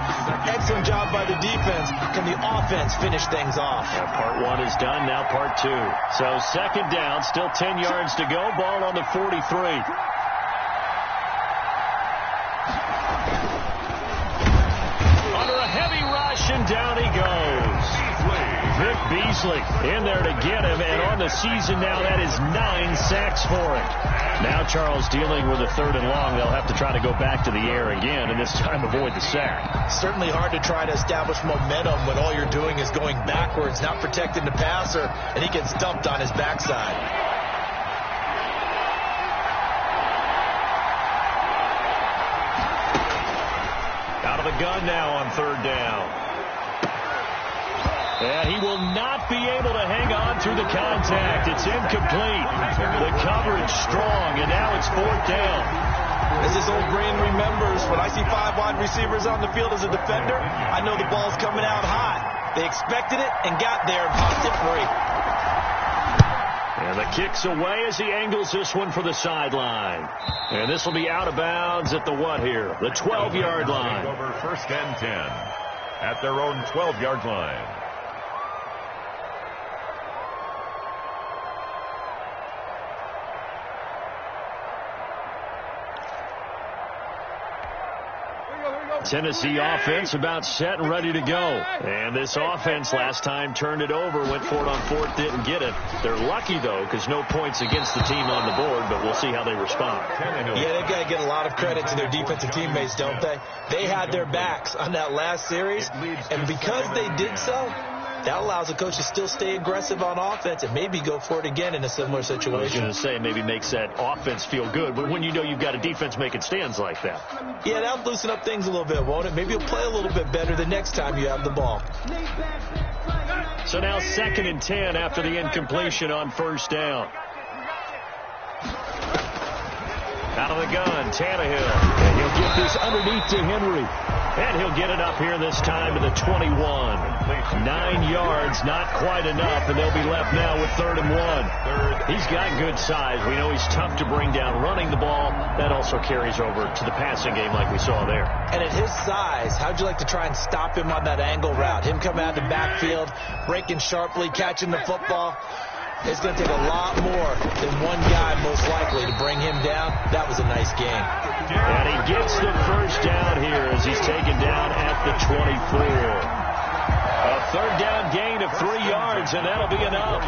Excellent job by the defense. Can the offense finish things off? Yeah, part 1 is done. Now part 2. So second down, still 10 yards to go. Ball on the 43. Under a heavy rush, and down he goes. Vic Beasley in there to get him, and on the season now, that is 9 sacks for him. Now Charles dealing with a 3rd and long. They'll have to try to go back to the air again, and this time avoid the sack. Certainly hard to try to establish momentum when all you're doing is going backwards, not protecting the passer, and he gets dumped on his backside. Out of the gun now on 3rd down. And he will not be able to hang on through the contact. It's incomplete. The coverage strong, and now it's 4th down. As this old brain remembers, when I see 5 wide receivers on the field as a defender, I know the ball's coming out hot. They expected it and got there and popped it free. And the kick's away as he angles this one for the sideline. And this will be out of bounds at the what here? The 12-yard line. Over 1st and 10 at their own 12-yard line. Tennessee offense about set and ready to go. And this offense last time turned it over, went for it on 4th, didn't get it. They're lucky, though, because no points against the team on the board, but we'll see how they respond. Yeah, they've got to get a lot of credit to their defensive teammates, don't they? They had their backs on that last series, and because they did so, that allows the coach to still stay aggressive on offense and maybe go for it again in a similar situation. I was going to say maybe makes that offense feel good, but when you know you've got a defense making stands like that. Yeah, that'll loosen up things a little bit, won't it? Maybe you'll play a little bit better the next time you have the ball. So now 2nd and 10 after the incompletion on 1st down. Out of the gun, Tannehill. And he'll get this underneath to Henry. And he'll get it up here this time to the 21. 9 yards, not quite enough, and they'll be left now with 3rd and 1. He's got good size. We know he's tough to bring down running the ball. That also carries over to the passing game like we saw there. And at his size, how'd you like to try and stop him on that angle route? Him coming out of the backfield, breaking sharply, catching the football. It's going to take a lot more than one guy, most likely, to bring him down. That was a nice game. And he gets the 1st down here as he's taken down at the 24. A 3rd down gain of 3 yards, and that'll be enough.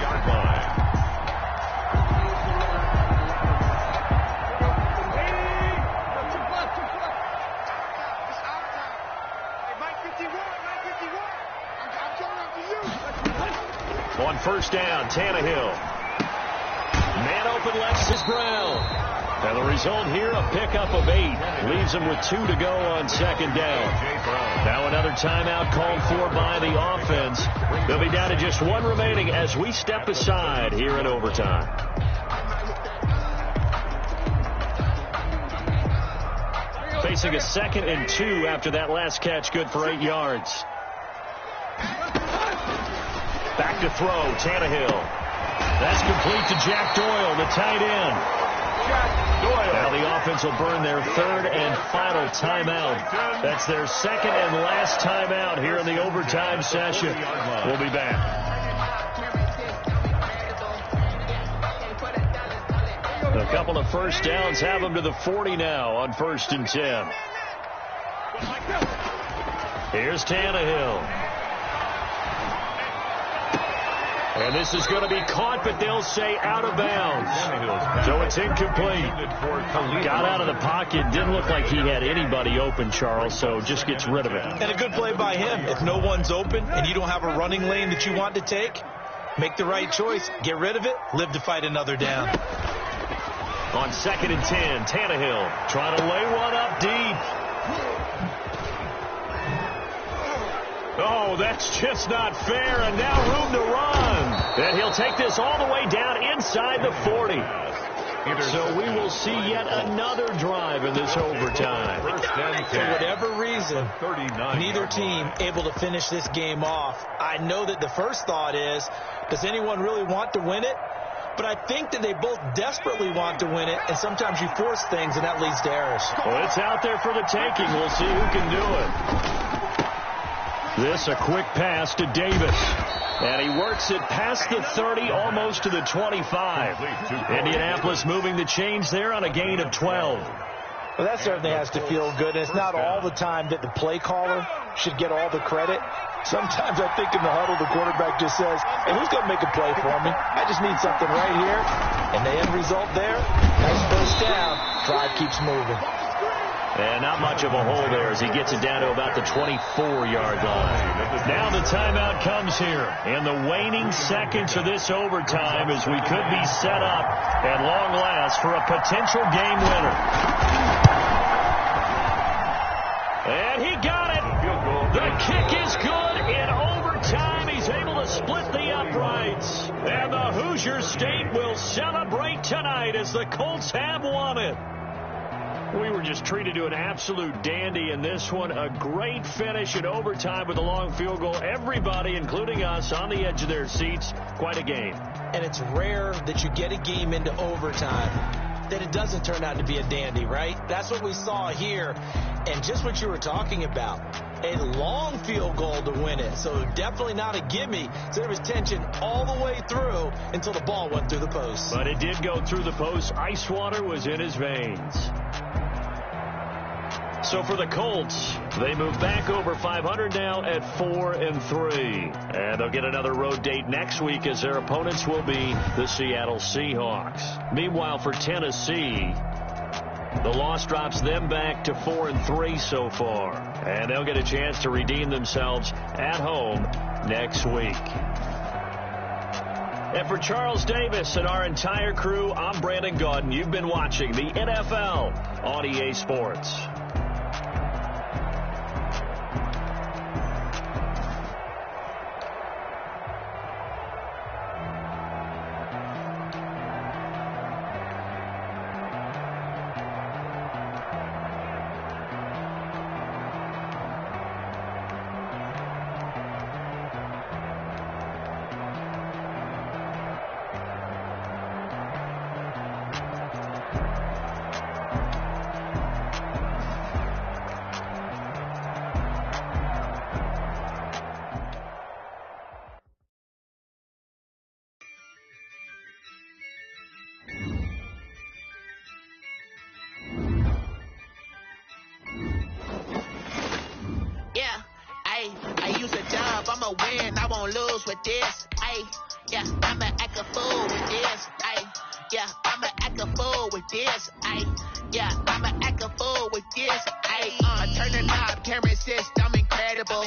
On 1st down, Tannehill. Man open left is Brown. And the result here, a pickup of 8. Leaves him with 2 to go on 2nd down. Now another timeout called for by the offense. They'll be down to just 1 remaining as we step aside here in overtime. Facing a 2nd and 2 after that last catch, good for 8 yards. Back to throw, Tannehill. That's complete to Jack Doyle, the tight end. Now the offense will burn their 3rd and final timeout. That's their 2nd and last timeout here in the overtime session. We'll be back. A couple of 1st downs have them to the 40 now on 1st and 10. Here's Tannehill. And this is going to be caught, but they'll say out of bounds. So it's incomplete. Got out of the pocket. Didn't look like he had anybody open, Charles, so just gets rid of it. And a good play by him. If no one's open and you don't have a running lane that you want to take, make the right choice. Get rid of it. Live to fight another down. On 2nd and 10, Tannehill trying to lay one up deep. Oh, that's just not fair, and now room to run. And he'll take this all the way down inside the 40. So we will see yet another drive in this overtime. For whatever reason, neither team able to finish this game off. I know that the first thought is, does anyone really want to win it? But I think that they both desperately want to win it, and sometimes you force things, and that leads to errors. Well, it's out there for the taking. We'll see who can do it. This a quick pass to Davis. And he works it past the 30, almost to the 25. Indianapolis moving the change there on a gain of 12. Well, that certainly has to feel good. And it's not all the time that the play caller should get all the credit. Sometimes I think in the huddle, the quarterback just says, hey, who's going to make a play for me? I just need something right here. And the end result there, nice first down. Drive keeps moving. And not much of a hole there as he gets it down to about the 24-yard line. Now the timeout comes here in the waning seconds of this overtime as we could be set up at long last for a potential game winner. And he got it. The kick is good in overtime. He's able to split the uprights. And the Hoosier State will celebrate tonight as the Colts have won it. We were just treated to an absolute dandy in this one. A great finish in overtime with a long field goal. Everybody, including us, on the edge of their seats. Quite a game. And it's rare that you get a game into overtime that it doesn't turn out to be a dandy, right? That's what we saw here. And just what you were talking about, a long field goal to win it. So definitely not a gimme. So there was tension all the way through until the ball went through the post. But it did go through the post. Ice water was in his veins. So for the Colts, they move back over 500 now at 4-3. And they'll get another road date next week as their opponents will be the Seattle Seahawks. Meanwhile, for Tennessee, the loss drops them back to 4-3 so far. And they'll get a chance to redeem themselves at home next week. And for Charles Davis and our entire crew, I'm Brandon Gaudin. You've been watching the NFL on EA Sports. Win, I won't lose with this. Ay, yeah, I'ma act a fool with this. Ay, yeah, I'ma act a fool with this. Ay, yeah, I'ma act a fool with this. Ay, I turn the knob, camera assist, I'm incredible.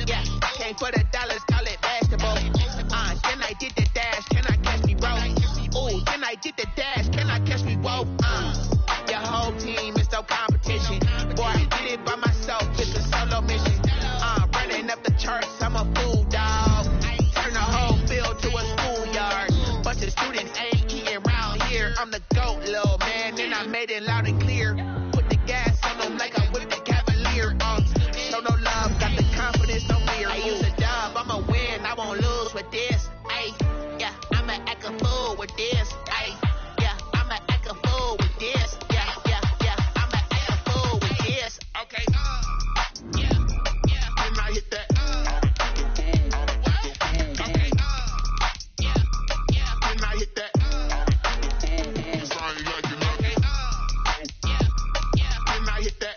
Yeah, came for the dollars, call it basketball. Then I did the dash, can I catch me roll? Ooh, then I did the dash, can I catch me roll? Your whole team is no competition. Boy, I did it by myself, it's a solo mission. Running up the charts, I'm a fool, dog. Turn the whole field to a schoolyard. Bunch of students ain't eating round here. I'm the GOAT, little man, and I made it loud and clear. Put the gas on them like I whipped the Cavalier. Show no love, got the confidence, no fear. I use a dub, I'ma win, I won't lose with this. Ay, yeah, I'ma act a fool with this. Ay, yeah, I'ma act a fool with this. Yeah, yeah, yeah, I'ma act a fool with this. Okay, I hit that. Okay. Then I hit that. Then I hit that.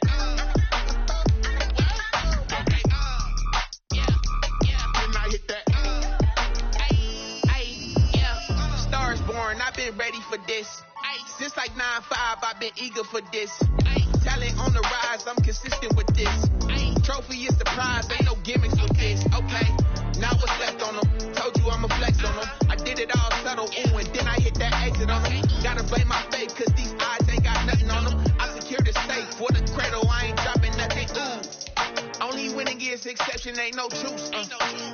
Then I hit that. Stars born, I've been ready for this. Since like 9-5, I've been eager for this. Talent on the rise, I'm consistent with this. Trophy is the prize, ain't no gimmicks with this. Okay, now what's left on them? Told you I'ma flex on them. I did it all subtle, ooh, and then I hit that exit on them. Gotta blame my fate, cause these ain't no truce.